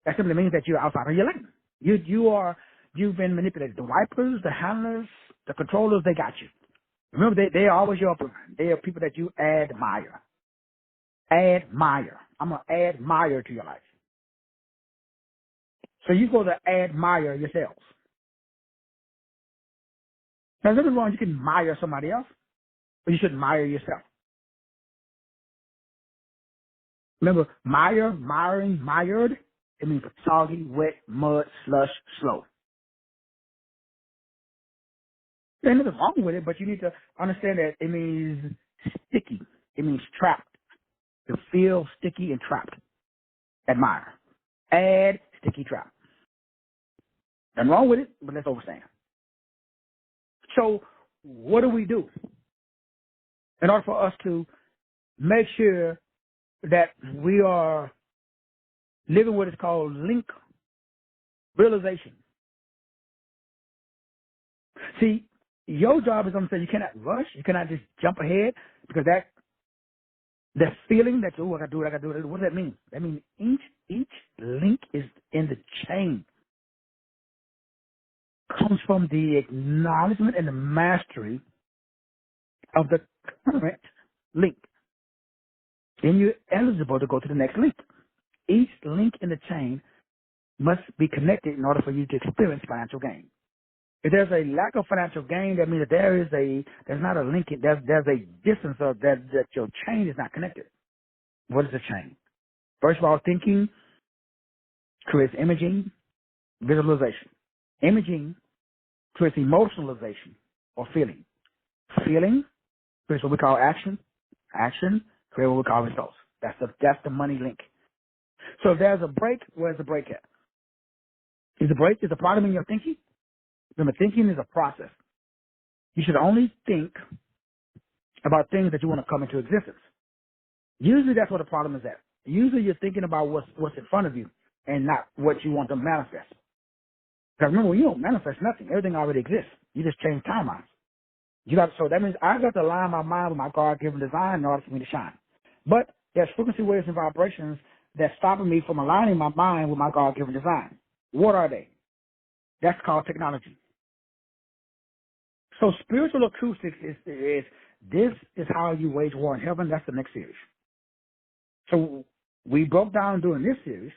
[SPEAKER 1] That simply means that you're outside of your lane. You've been manipulated. The wipers, the handlers, the controllers, they got you. Remember, they are always your upline. They are people that you admire. Admire. I'm going to admire to your life. So you go to admire yourselves. Now, there's nothing wrong. You can admire somebody else, but you should admire yourself. Remember, mired, it means soggy, wet, mud, slush, slow. There's nothing wrong with it, but you need to understand that it means sticky. It means trapped. To feel sticky and trapped. Admire. Add, sticky, trap. Nothing wrong with it, but let's overstand. So what do we do in order for us to make sure that we are living what is called link realization? See, your job is, I'm saying, you cannot rush. You cannot just jump ahead because that feeling that, oh, I got to do it, what does that mean? That means each link is in the chain. Comes from the acknowledgement and the mastery of the current link. Then you're eligible to go to the next link. Each link in the chain must be connected in order for you to experience financial gain. If there's a lack of financial gain, that means that there's not a link, there's a distance of that your chain is not connected. What is a chain? First of all, thinking creates imaging, visualization. Imaging creates emotionalization or feeling. Feeling Here's what we call action. Action, create what we call results. That's the money link. So if there's a break, where's the break at? Is the problem in your thinking? Remember, thinking is a process. You should only think about things that you want to come into existence. Usually that's where the problem is at. Usually you're thinking about what's in front of you and not what you want to manifest. Because remember, you don't manifest nothing. Everything already exists. You just change timelines. So that means I got to align my mind with my God-given design in order for me to shine. But there's frequency waves and vibrations that's stopping me from aligning my mind with my God-given design. What are they? That's called technology. So spiritual acoustics is this is how you wage war in heaven. That's the next series. So we broke down during this series.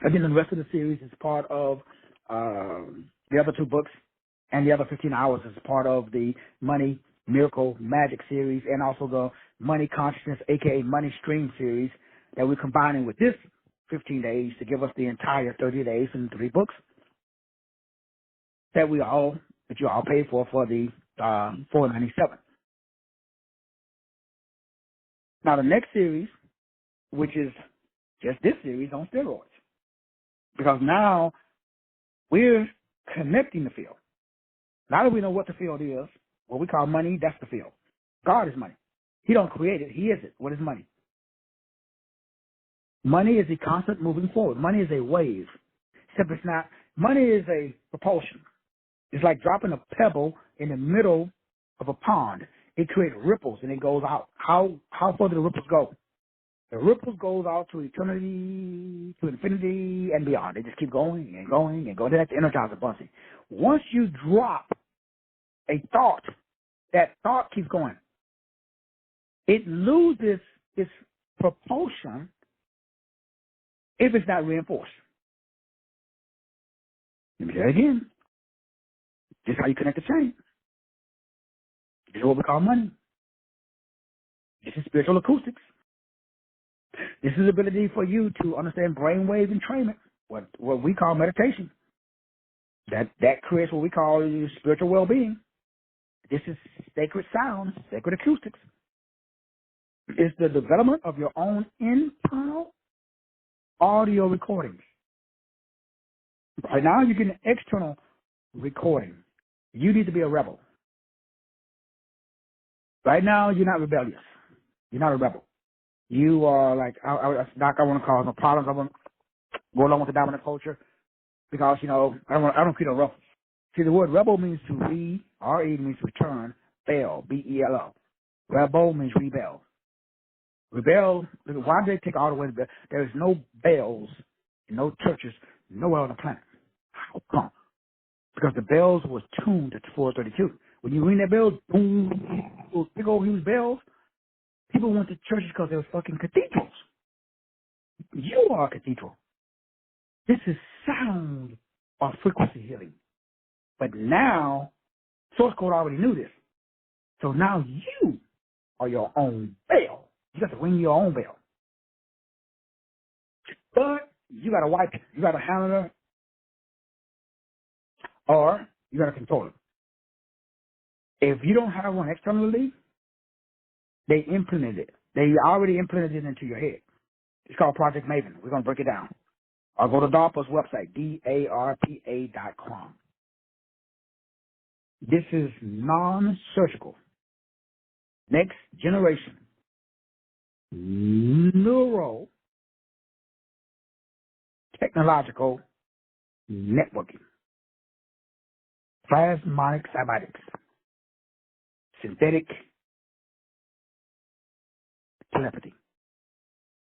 [SPEAKER 1] Again, the rest of the series is part of the other 2 books, and the other 15 hours is part of the Money, Miracle, Magic series, and also the Money Consciousness, aka Money Stream series that we're combining with this 15 days to give us the entire 30 days in 3 books that you all paid for the $497. Now the next series, which is just this series on steroids, because now we're connecting the field. Now that we know what the field is, what we call money, that's the field. God is money. He don't create it. He is it. What is money? Money is a constant moving forward. Money is a wave. Except it's not. Money is a propulsion. It's like dropping a pebble in the middle of a pond. It creates ripples and it goes out. How far do the ripples go? The ripples goes out to eternity, to infinity, and beyond. They just keep going and going and going. They have to energize a bunch. Once you drop a thought, that thought keeps going. It loses its propulsion if it's not reinforced. Let me say it again. This is how you connect the chain. This is what we call money. This is spiritual acoustics. This is the ability for you to understand brainwave entrainment, what we call meditation. That creates what we call spiritual well-being. This is sacred sounds, sacred acoustics. It's the development of your own internal audio recordings. Right now, you get an external recording. You need to be a rebel. Right now, you're not rebellious. You're not a rebel. You are like, I want to cause no problems. I want to go along with the dominant culture because, I don't feel no rebel. See, the word rebel means to R-E means return, bell, B-E-L-O. Rebel means rebel. Rebel, why did they take all the way to bell? There is no bells, no churches, nowhere on the planet. How come? Because the bells was tuned at 432. When you ring that bell, boom, those big old huge bells, people went to churches because they were fucking cathedrals. You are a cathedral. This is sound or frequency healing. But now, source code already knew this. So now you are your own bell. You got to ring your own bell. But you got to wipe it. You got to handle it. Or you got to control it. If you don't have one externally, they implemented it. They already implemented it into your head. It's called Project Maven. We're going to break it down. Or go to DARPA's website, DARPA.com. This is non-surgical, next generation, neuro, technological networking, plasmonic cybiotics, synthetic telepathy.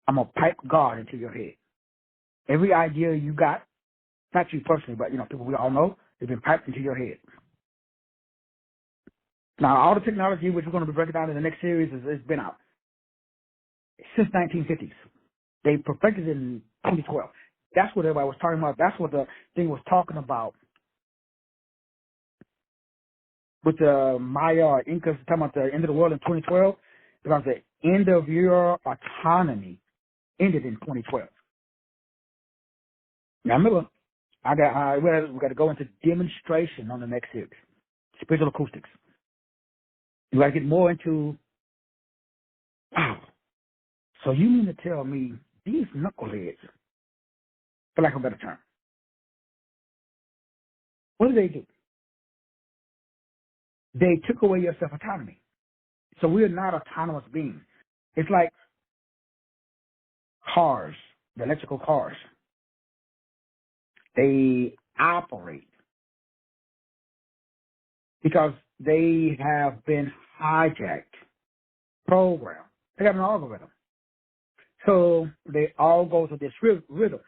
[SPEAKER 1] I'm going to pipe God into your head. Every idea you got, not you personally, but people we all know, they've been piped into your head. Now, all the technology, which we're going to be breaking down in the next series, has been out since 1950s. They perfected it in 2012. That's what everybody was talking about. That's what the thing was talking about with the Maya or Incas talking about the end of the world in 2012, because the end of your autonomy ended in 2012. Now, remember, we got to go into demonstration on the next series, spiritual acoustics. You got to get more into, wow, so you mean to tell me these knuckleheads, for lack of a better term, what do? They took away your self-autonomy. So we're not autonomous beings. It's like cars, the electrical cars. They operate because they have been hijacked, programmed. They have an algorithm. So they all go to this rhythm.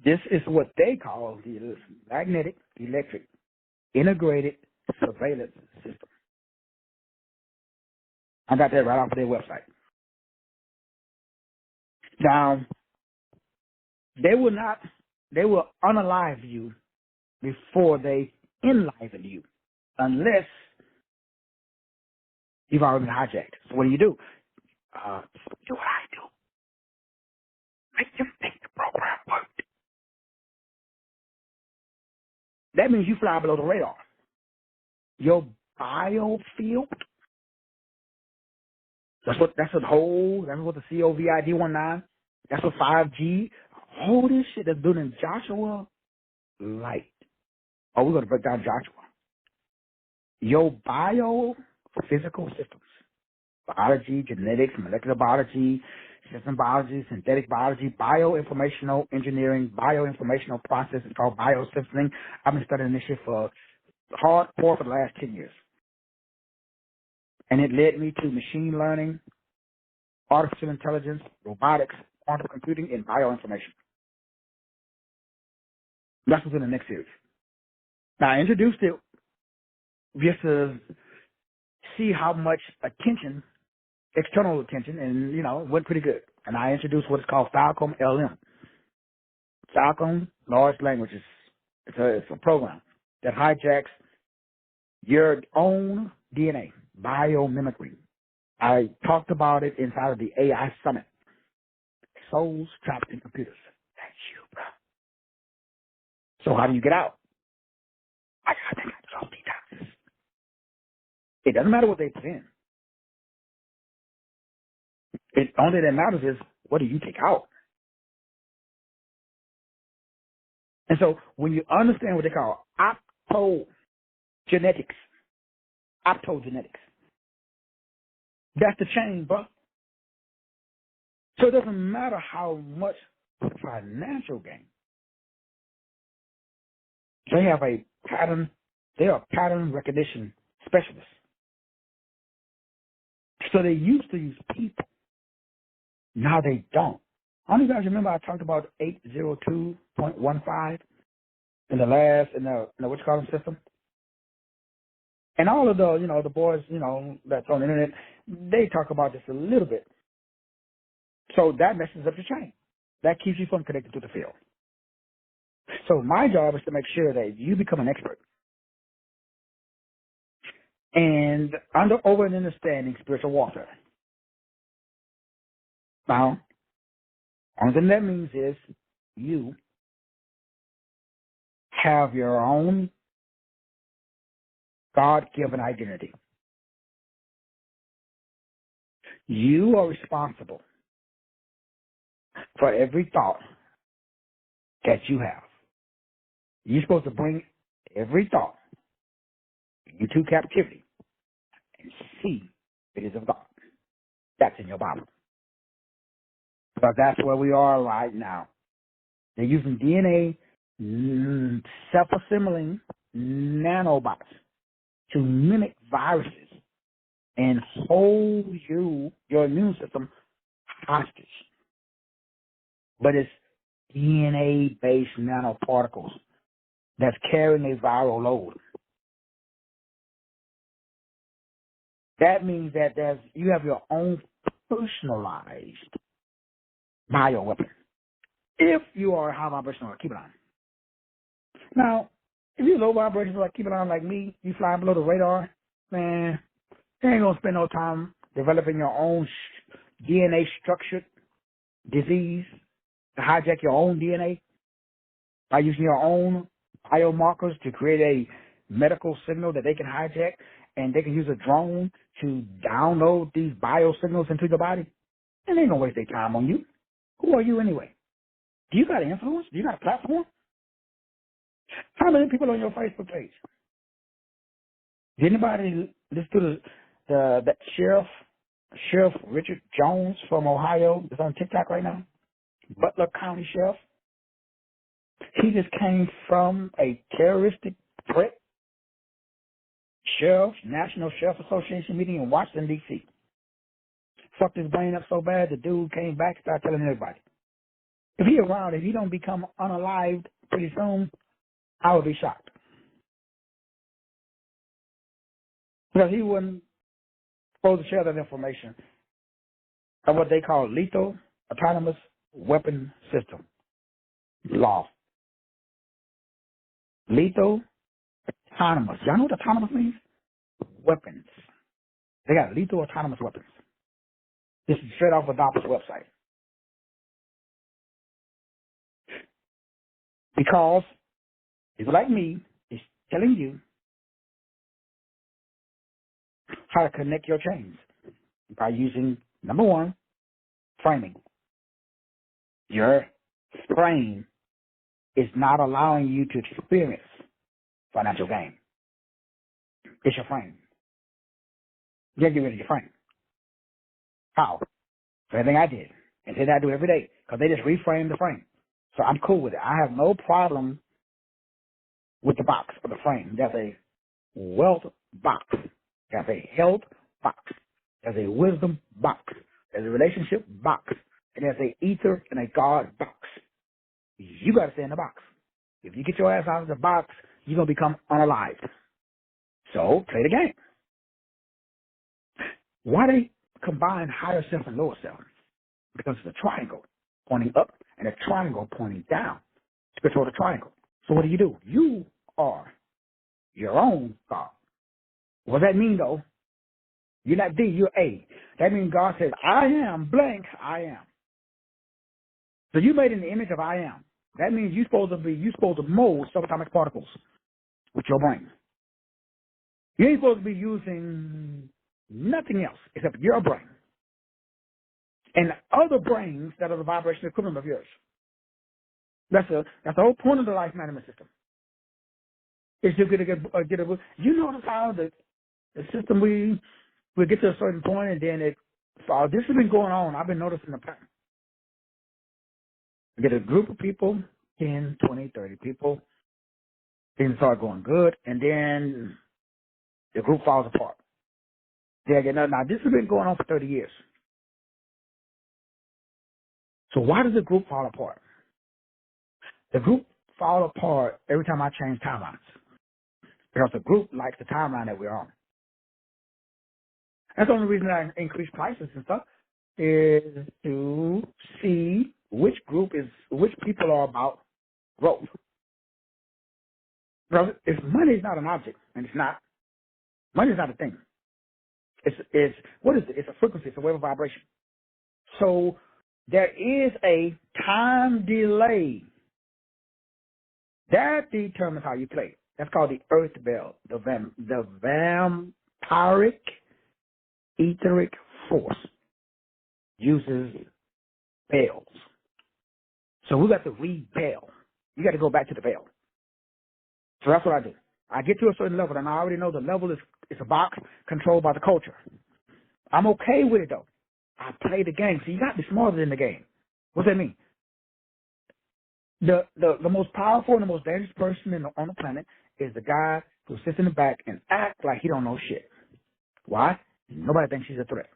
[SPEAKER 1] This is what they call the magnetic electric integrated surveillance system. I got that right off of their website. Now, they will unalive you before they enliven you, unless you've already been hijacked. So what do? Do what I do. Make them think the program worked. That means you fly below the radar. Your biofield, that's what the COVID-19, that's what 5G, all this shit that's doing in Joshua Light. Oh, we're going to break down Joshua. Your biophysical systems, biology, genetics, molecular biology, system biology, synthetic biology, bioinformational engineering, bioinformational processes called biosystems. I've been studying this shit for hardcore for the last 10 years. And it led me to machine learning, artificial intelligence, robotics, quantum computing, and bioinformation. That's what's in the next series. Now, I introduced it just to see how much attention, external attention, and, it went pretty good. And I introduced what is called Falcon LM. Falcon Large Languages. It's a program that hijacks your own DNA, biomimicry. I talked about it inside of the AI Summit. Souls trapped in computers. That's you, bro. So how do you get out? I got all detoxes. It doesn't matter what they put in. The only thing that matters is what do you take out? And so when you understand what they call optogenetics, that's the chain, bro. So it doesn't matter how much financial gain. They are pattern recognition specialists. So they used to use people. Now they don't. How many of you guys remember I talked about 802.15 in the what you call them system? And all of the boys, that's on the internet, they talk about this a little bit. So that messes up your chain. That keeps you from connecting to the field. So my job is to make sure that you become an expert. And over and understanding spiritual warfare. Now, only thing that means is you have your own God-given identity. You are responsible for every thought that you have. You're supposed to bring every thought into captivity and see if it is of God. That's in your Bible. Because that's where we are right now. They're using DNA self-assembling nanobots to mimic viruses and hold your immune system hostage. But it's DNA-based nanoparticles that's carrying a viral load. That means that you have your own personalized bioweapon. If you are high vibrational, keep it on. Now, if you're low vibrational, keep it on like me, you fly below the radar, man, you ain't going to spend no time developing your own DNA structured disease to hijack your own DNA by using your own biomarkers to create medical signal that they can hijack, and they can use a drone to download these biosignals into your body, and they ain't gonna waste their time on you. Who are you anyway? Do you got influence? Do you got a platform? How many people on your Facebook page? Did anybody listen to that Sheriff Richard Jones from Ohio that's on TikTok right now? Butler County Sheriff. He just came from a terroristic threat National Sheriff Association meeting in Washington, D.C. Fucked his brain up so bad, the dude came back and started telling everybody. If he around, if he don't become unalived pretty soon, I would be shocked. Because he wasn't supposed to share that information of what they call lethal autonomous weapon system law. Lethal autonomous. Y'all know what autonomous means? Weapons. They got lethal autonomous weapons. This is straight off of DARPA's website. Because people like me is telling you how to connect your chains by using, number one, framing. Your frame is not allowing you to experience financial gain. It's your frame. You gotta get rid of your frame. How? Everything I did. And then I do every day. Because they just reframe the frame. So I'm cool with it. I have no problem with the box or the frame. There's a wealth box. There's a health box. There's a wisdom box. There's a relationship box. And there's a ether and a God box. You got to stay in the box. If you get your ass out of the box, you're going to become unalived. So play the game. Why they combine higher self and lower self? Because it's a triangle pointing up and a triangle pointing down to control the triangle. So what do? You are your own God. What does that mean, though? You're not D, you're A. That means God says, I am blank, I am. So you made in the image of I am. That means you're supposed to mold subatomic particles with your brain. You ain't supposed to be using nothing else except your brain. And other brains that are the vibration equivalent of yours. That's the whole point of the life management system. Is to get a you notice how the system we get to a certain point and then this has been going on. I've been noticing the pattern. We get a group of people, 10, 20, 30 people, things start going good, and then the group falls apart. Now this has been going on for 30 years. So why does the group fall apart? The group fall apart every time I change timelines. Because the group likes the timeline that we're on. That's the only reason I increase prices and stuff is to see which people are about growth. Because if money is not an object, and it's not, money is not a thing. It's what is it? It's a frequency, it's a wave of vibration. So there is a time delay. That determines how you play. That's called the earth bell, the vampiric etheric force uses bells. So we got to rebel. You got to go back to the bell. So that's what I do. I get to a certain level, and I already know the level is a box controlled by the culture. I'm okay with it, though. I play the game. So you got to be smarter than the game. What does that mean? The most powerful and the most dangerous person on the planet is the guy who sits in the back and acts like he don't know shit. Why? Nobody thinks he's a threat.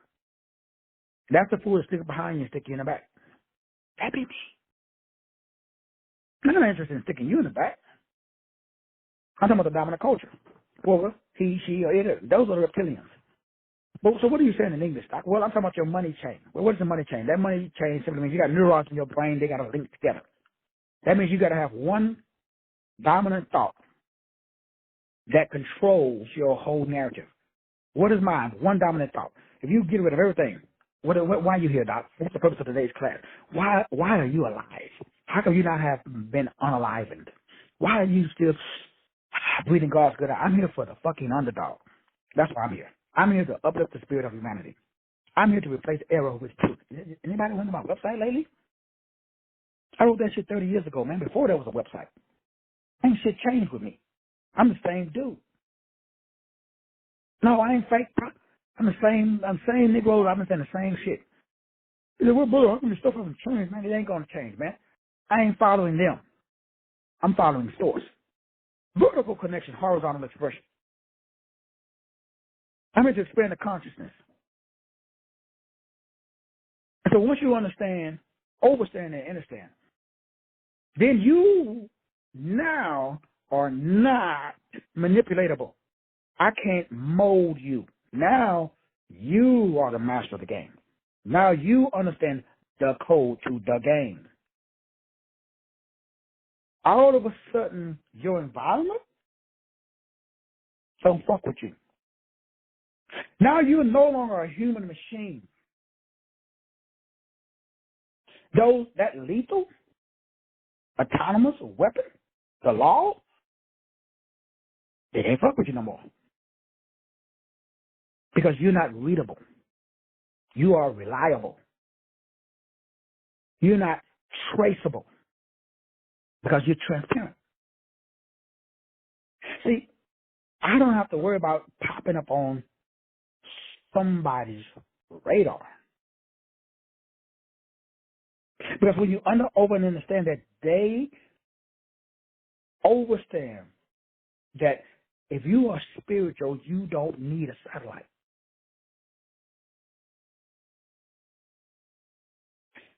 [SPEAKER 1] That's the fool that sticks behind you and stick you in the back. That'd be me. I'm not interested in sticking you in the back. I'm talking about the dominant culture. Well, he, she, or it. Those are the reptilians. But, so what are you saying in English, Doc? Well, I'm talking about your money chain. Well, what is the money chain? That money chain simply means you got neurons in your brain. They got to link together. That means you got to have one dominant thought that controls your whole narrative. What is mine? One dominant thought. If you get rid of everything, why are you here, Doc? What's the purpose of today's class? Why are you alive? How come you not have been unalivened? Why are you still breathing God's good. I'm here for the fucking underdog. That's why I'm here. I'm here to uplift the spirit of humanity. I'm here to replace error with truth. Anybody went to my website lately? I wrote that shit 30 years ago, man, before there was a website. Ain't shit changed with me. I'm the same dude. No, I ain't fake, bro. I'm same Negro. I've been saying the same shit. He said, well, brother, how come your stuff hasn't changed, man? It ain't going to change, man. I ain't following them. I'm following source. Vertical connection, horizontal expression. I'm here to expand the consciousness. And so once you understand, overstand, and understand, then you now are not manipulatable. I can't mold you. Now you are the master of the game. Now you understand the code to the game. All of a sudden, your environment don't fuck with you. Now you're no longer a human machine. That lethal, autonomous weapon, the law, they ain't fuck with you no more. Because you're not readable. You are reliable. You're not traceable. Because you're transparent. See, I don't have to worry about popping up on somebody's radar. Because when you over and understand that they overstand that if you are spiritual, you don't need a satellite.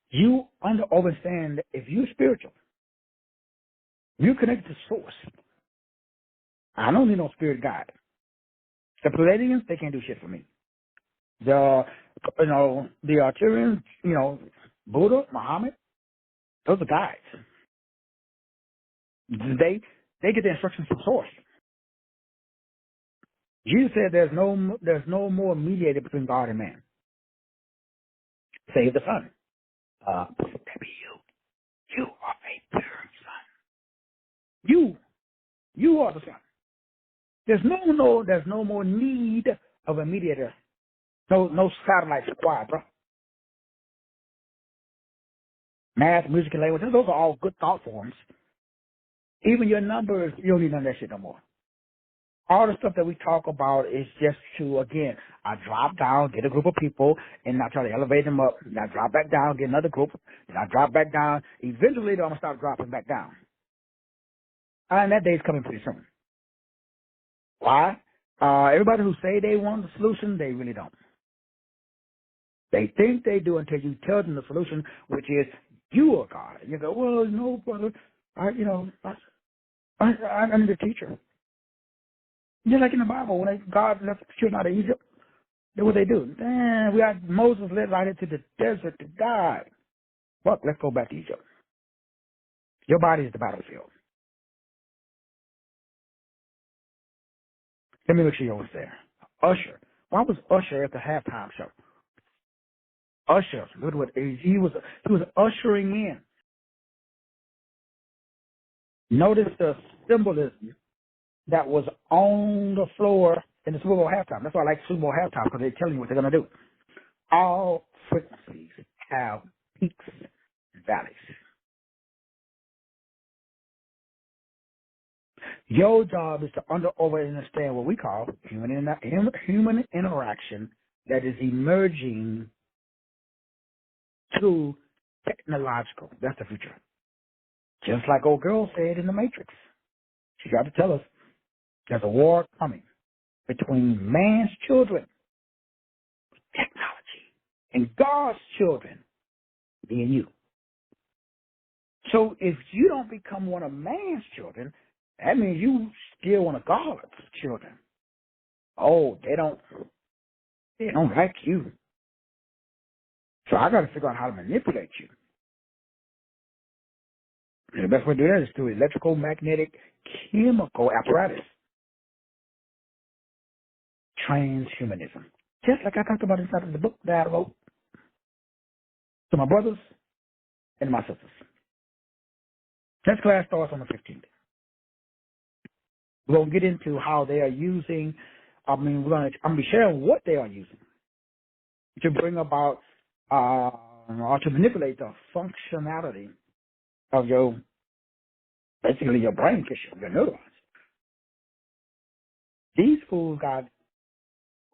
[SPEAKER 1] You understand that if you're spiritual, you're connected to source. I don't need no spirit guide. The Palladians, they can't do shit for me. The Arturians, Buddha, Muhammad, those are guides. They get the instructions from source. Jesus said there's no more mediator between God and man, save the Son. That be you. You are a pure Son. You are the Son. There's no more need of a mediator. No satellite squad, bro. Math, music, and language, those are all good thought forms. Even your numbers, you don't need none of that shit no more. All the stuff that we talk about is just to, again, I drop down, get a group of people, and I try to elevate them up. And I drop back down, get another group, and I drop back down. Eventually, I'm going to start dropping back down. And that day's coming pretty soon. Why? Everybody who say they want the solution, they really don't. They think they do until you tell them the solution, which is you are God. You go, well, no, brother, I need a teacher. Just like in the Bible, when God left the children out of Egypt, what they do? We had Moses led right into the desert to die. Well, let's go back to Egypt. Your body is the battlefield. Let me make sure you was there. Usher. Why was Usher at the halftime show? Usher. He was ushering in. Notice the symbolism that was on the floor in the Super Bowl halftime. That's why I like Super Bowl halftime, because they're telling you what they're going to do. All frequencies have peaks and valleys. Your job is to understand what we call human interaction that is emerging to technological. That's the future. Just like old girl said in the Matrix. She got to tell us there's a war coming between man's children, technology, and God's children, me and you. So if you don't become one of man's children, that means you still one of God's children. Oh, they don't like you. So I got to figure out how to manipulate you. And the best way to do that is through electrical, magnetic, chemical apparatus. Transhumanism. Just like I talked about inside of the book that I wrote to my brothers and my sisters. Next class starts on the 15th. We're going to get into how they are using, I'm going to be sharing what they are using to bring about or to manipulate the functionality of basically your brain tissue, your neurons. These fools got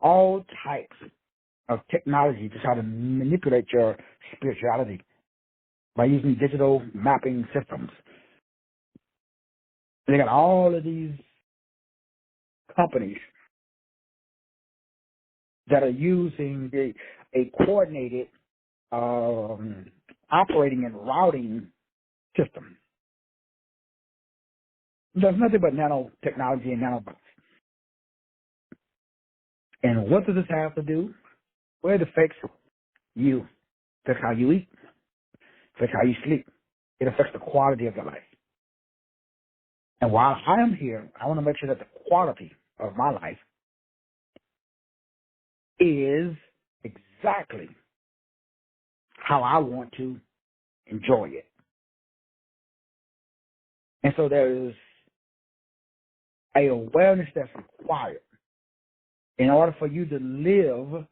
[SPEAKER 1] all types of technology to try to manipulate your spirituality by using digital mapping systems. They got all of these companies that are using a coordinated operating and routing system. There's nothing but nanotechnology and nanobots. And what does this have to do? Well, it affects you. It affects how you eat. It affects how you sleep. It affects the quality of your life. And while I am here, I want to make sure that the quality of my life is exactly how I want to enjoy it. And so there is a awareness that's required in order for you to live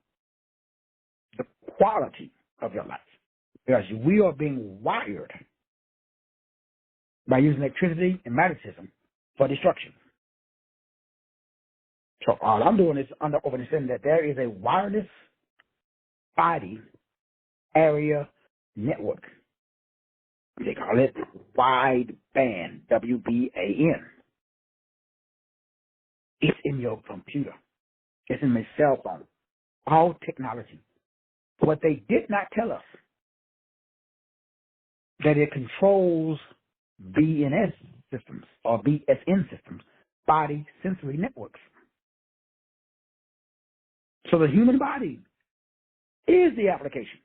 [SPEAKER 1] the quality of your life. Because we are being wired by using electricity and magnetism for destruction. So all I'm doing is understanding that there is a wireless body area network. They call it wideband, WBAN. It's in your computer. It's in my cell phone. All technology. What they did not tell us, that it controls BNS systems or BSN systems, body sensory networks. So the human body is the application.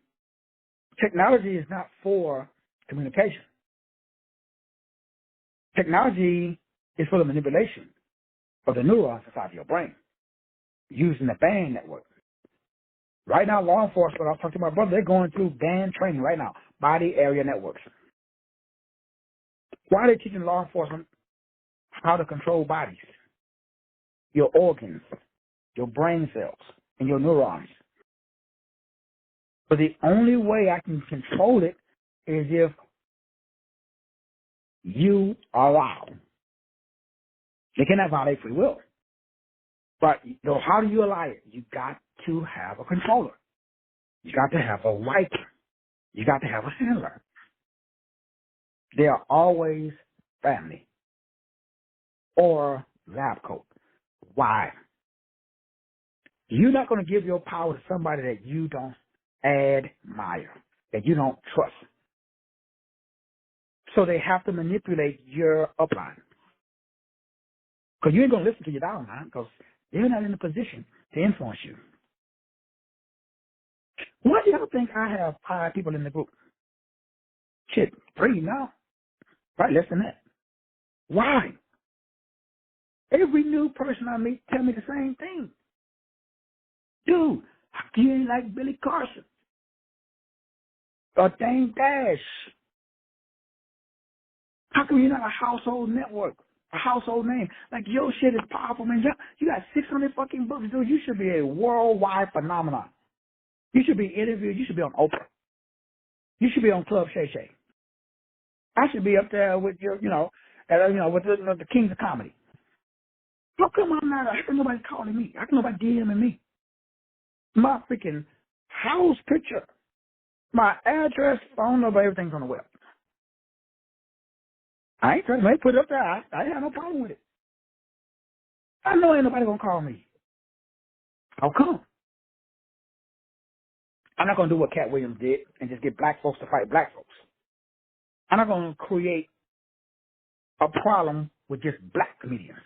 [SPEAKER 1] Technology is not for communication. Technology is for the manipulation of the neurons inside your brain using the band network. Right now, law enforcement, I was talking to my brother, they're going through band training right now, body area networks. Why are they teaching law enforcement how to control bodies, your organs, your brain cells, and your neurons? But the only way I can control it is if you allow. They cannot violate free will. But how do you allow it? You got to have a controller. You got to have a wiper. You got to have a handler. They are always family or lab coat. Why? You're not going to give your power to somebody that you don't admire, that you don't trust. So they have to manipulate your upline. Because you ain't going to listen to your downline because they're not in a position to influence you. Why do y'all think I have 5 people in the group? Shit, 3 now. Right, less than that. Why? Every new person I meet tell me the same thing. Dude, you ain't like Billy Carson or Dame Dash. How come you're not a household network, a household name? Like, your shit is powerful, man. You got 600 fucking books, dude. You should be a worldwide phenomenon. You should be interviewed. You should be on Oprah. You should be on Club Shay Shay. I should be up there with with the kings of comedy. How come I'm not? How come nobody's calling me? How come nobody DMing me? My freaking house picture, my address, phone number, everything's on the web. I ain't trying to put it up there. I have no problem with it. I know ain't nobody gonna call me. How come? I'm not gonna do what Cat Williams did and just get black folks to fight black folks. I'm not gonna create a problem with just black comedians.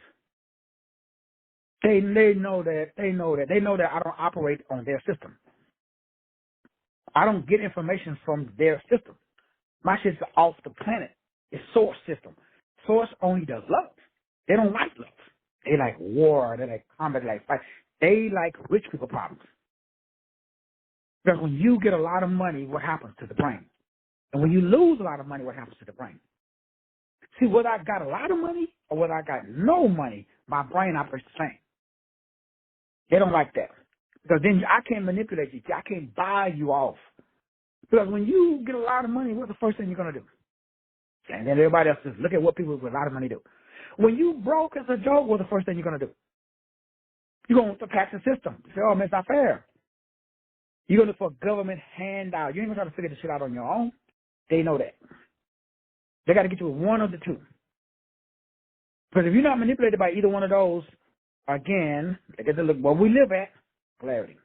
[SPEAKER 1] They know that I don't operate on their system. I don't get information from their system. My shit's off the planet. It's source system. Source only does love. They don't like love. They like war. They like combat. They like fight. They like rich people problems. Because when you get a lot of money, what happens to the brain? And when you lose a lot of money, what happens to the brain? See, whether I got a lot of money or whether I got no money, my brain operates the same. They don't like that. Because then I can't manipulate you. I can't buy you off. Because when you get a lot of money, what's the first thing you're going to do? And then everybody else says, look at what people with a lot of money do. When you broke as a joke, what's the first thing you're going to do? You're going to attack the system. You say, oh, man, it's not fair. You're going to look for government handout. You ain't going to try to figure this shit out on your own. They know that. They got to get you with one of the two. Because if you're not manipulated by either one of those, again, they get to look where we live at, polarity.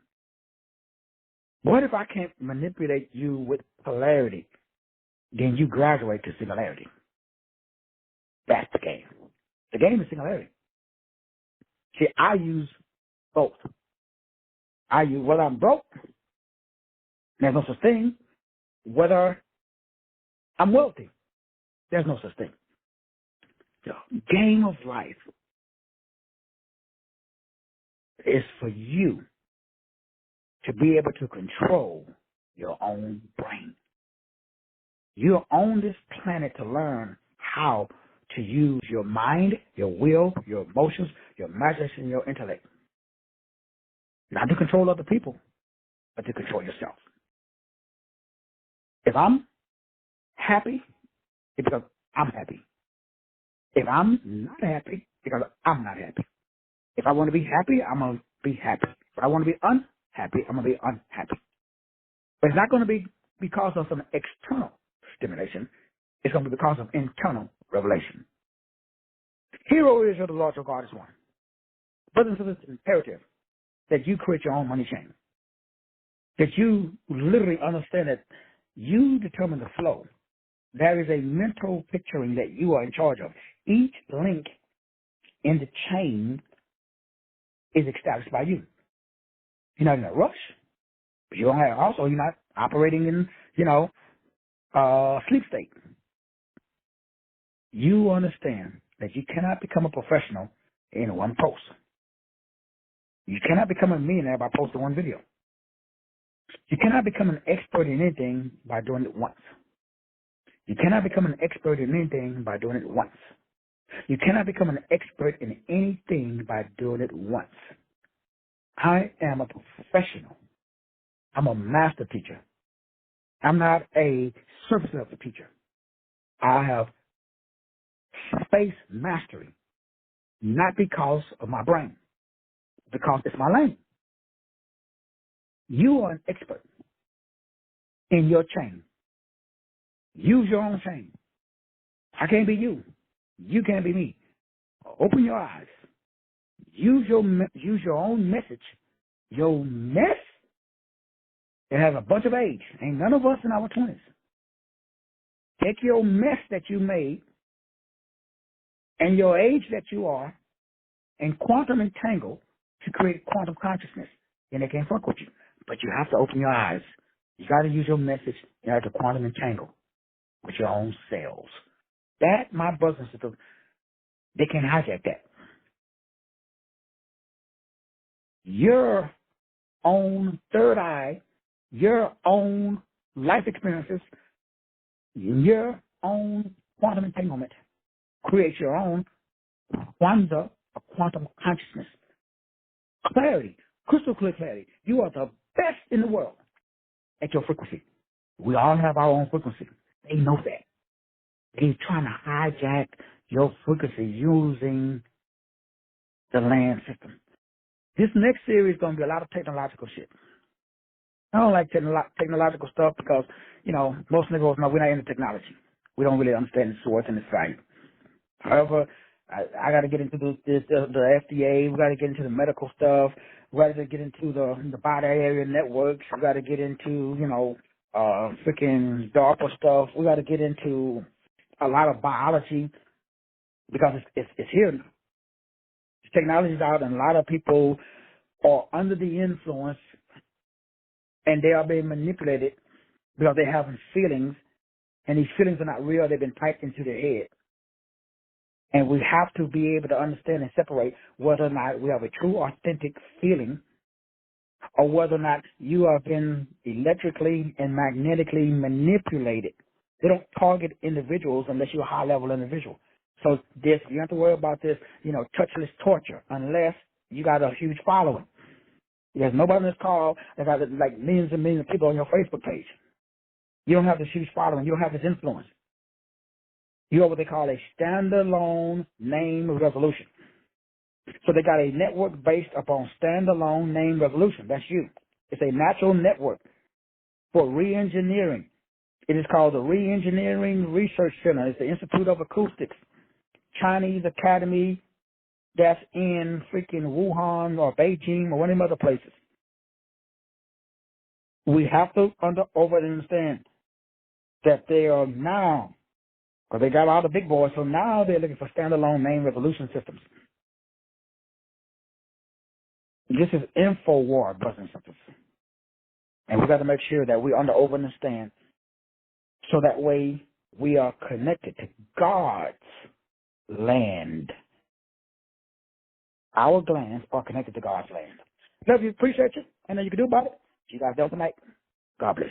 [SPEAKER 1] What if I can't manipulate you with polarity? Then you graduate to singularity. That's the game. The game is singularity. See, I use both. I use whether I'm broke, there's no such thing. Whether I'm wealthy, there's no such thing. The game of life is for you to be able to control your own brain. You're on this planet to learn how to use your mind, your will, your emotions, your imagination, your intellect. Not to control other people, but to control yourself. If I'm happy, it's because I'm happy. If I'm not happy, because I'm not happy. If I want to be happy, I'm going to be happy. If I want to be unhappy, I'm going to be unhappy. But it's not going to be because of some external stimulation. It's going to be because of internal revelation. Hero is your the Lord your God is one. Brothers and sisters, it's imperative that you create your own money chain. That you literally understand that you determine the flow. There is a mental picturing that you are in charge of. Each link in the chain is established by you. You're not in a rush. But you don't have, also, you're not operating in, sleep state. You understand that you cannot become a professional in one post. You cannot become a millionaire by posting one video. You cannot become an expert in anything by doing it once. You cannot become an expert in anything by doing it once. You cannot become an expert in anything by doing it once. I am a professional. I'm a master teacher. I'm not a surface level teacher. I have space mastery, not because of my brain, because it's my lane. You are an expert in your chain. Use your own chain. I can't be you. You can't be me. Open your eyes. Use your own message. Your mess, it has a bunch of age. Ain't none of us in our 20s. Take your mess that you made and your age that you are and quantum entangle to create quantum consciousness. And they can't fuck with you. But you have to open your eyes. You got to use your message in order to quantum entangle with your own selves. That, my brothers and sisters, they can't hijack that. Your own third eye, your own life experiences, your own quantum entanglement creates your own Kwanzaa of quantum consciousness. Clarity, crystal clear clarity. You are the best in the world at your frequency. We all have our own frequency. They know that. They're trying to hijack your frequency using the land system. This next series is going to be a lot of technological shit. I don't like technological stuff because, most niggas know we're not into technology. We don't really understand its source and its value. However, I got to get into the FDA. We got to get into the medical stuff. We got to get into the body area networks. We got to get into, freaking DARPA stuff. We got to get into a lot of biology because it's here now. Technology's out, and a lot of people are under the influence, and they are being manipulated because they're having feelings, and these feelings are not real. They've been typed into their head. And we have to be able to understand and separate whether or not we have a true, authentic feeling or whether or not you have been electrically and magnetically manipulated. They don't target individuals unless you're a high-level individual. So this, you don't have to worry about this, touchless torture unless you got a huge following. There's nobody on this call that got like millions and millions of people on your Facebook page. You don't have this huge following. You don't have this influence. You have what they call a standalone name resolution. So they got a network based upon standalone name resolution. That's you. It's a natural network for re-engineering. It is called the Re-Engineering Research Center. It's the Institute of Acoustics, Chinese Academy that's in freaking Wuhan or Beijing or one of them other places. We have to understand that they are now, because they got all the big boys, so now they're looking for standalone name resolution systems. This is info war, brothers and sisters. And we got to make sure that we understand so that way we are connected to God's land. Our glands are connected to God's land. Love you, appreciate you. And then you can do about it. You guys do tonight. God bless.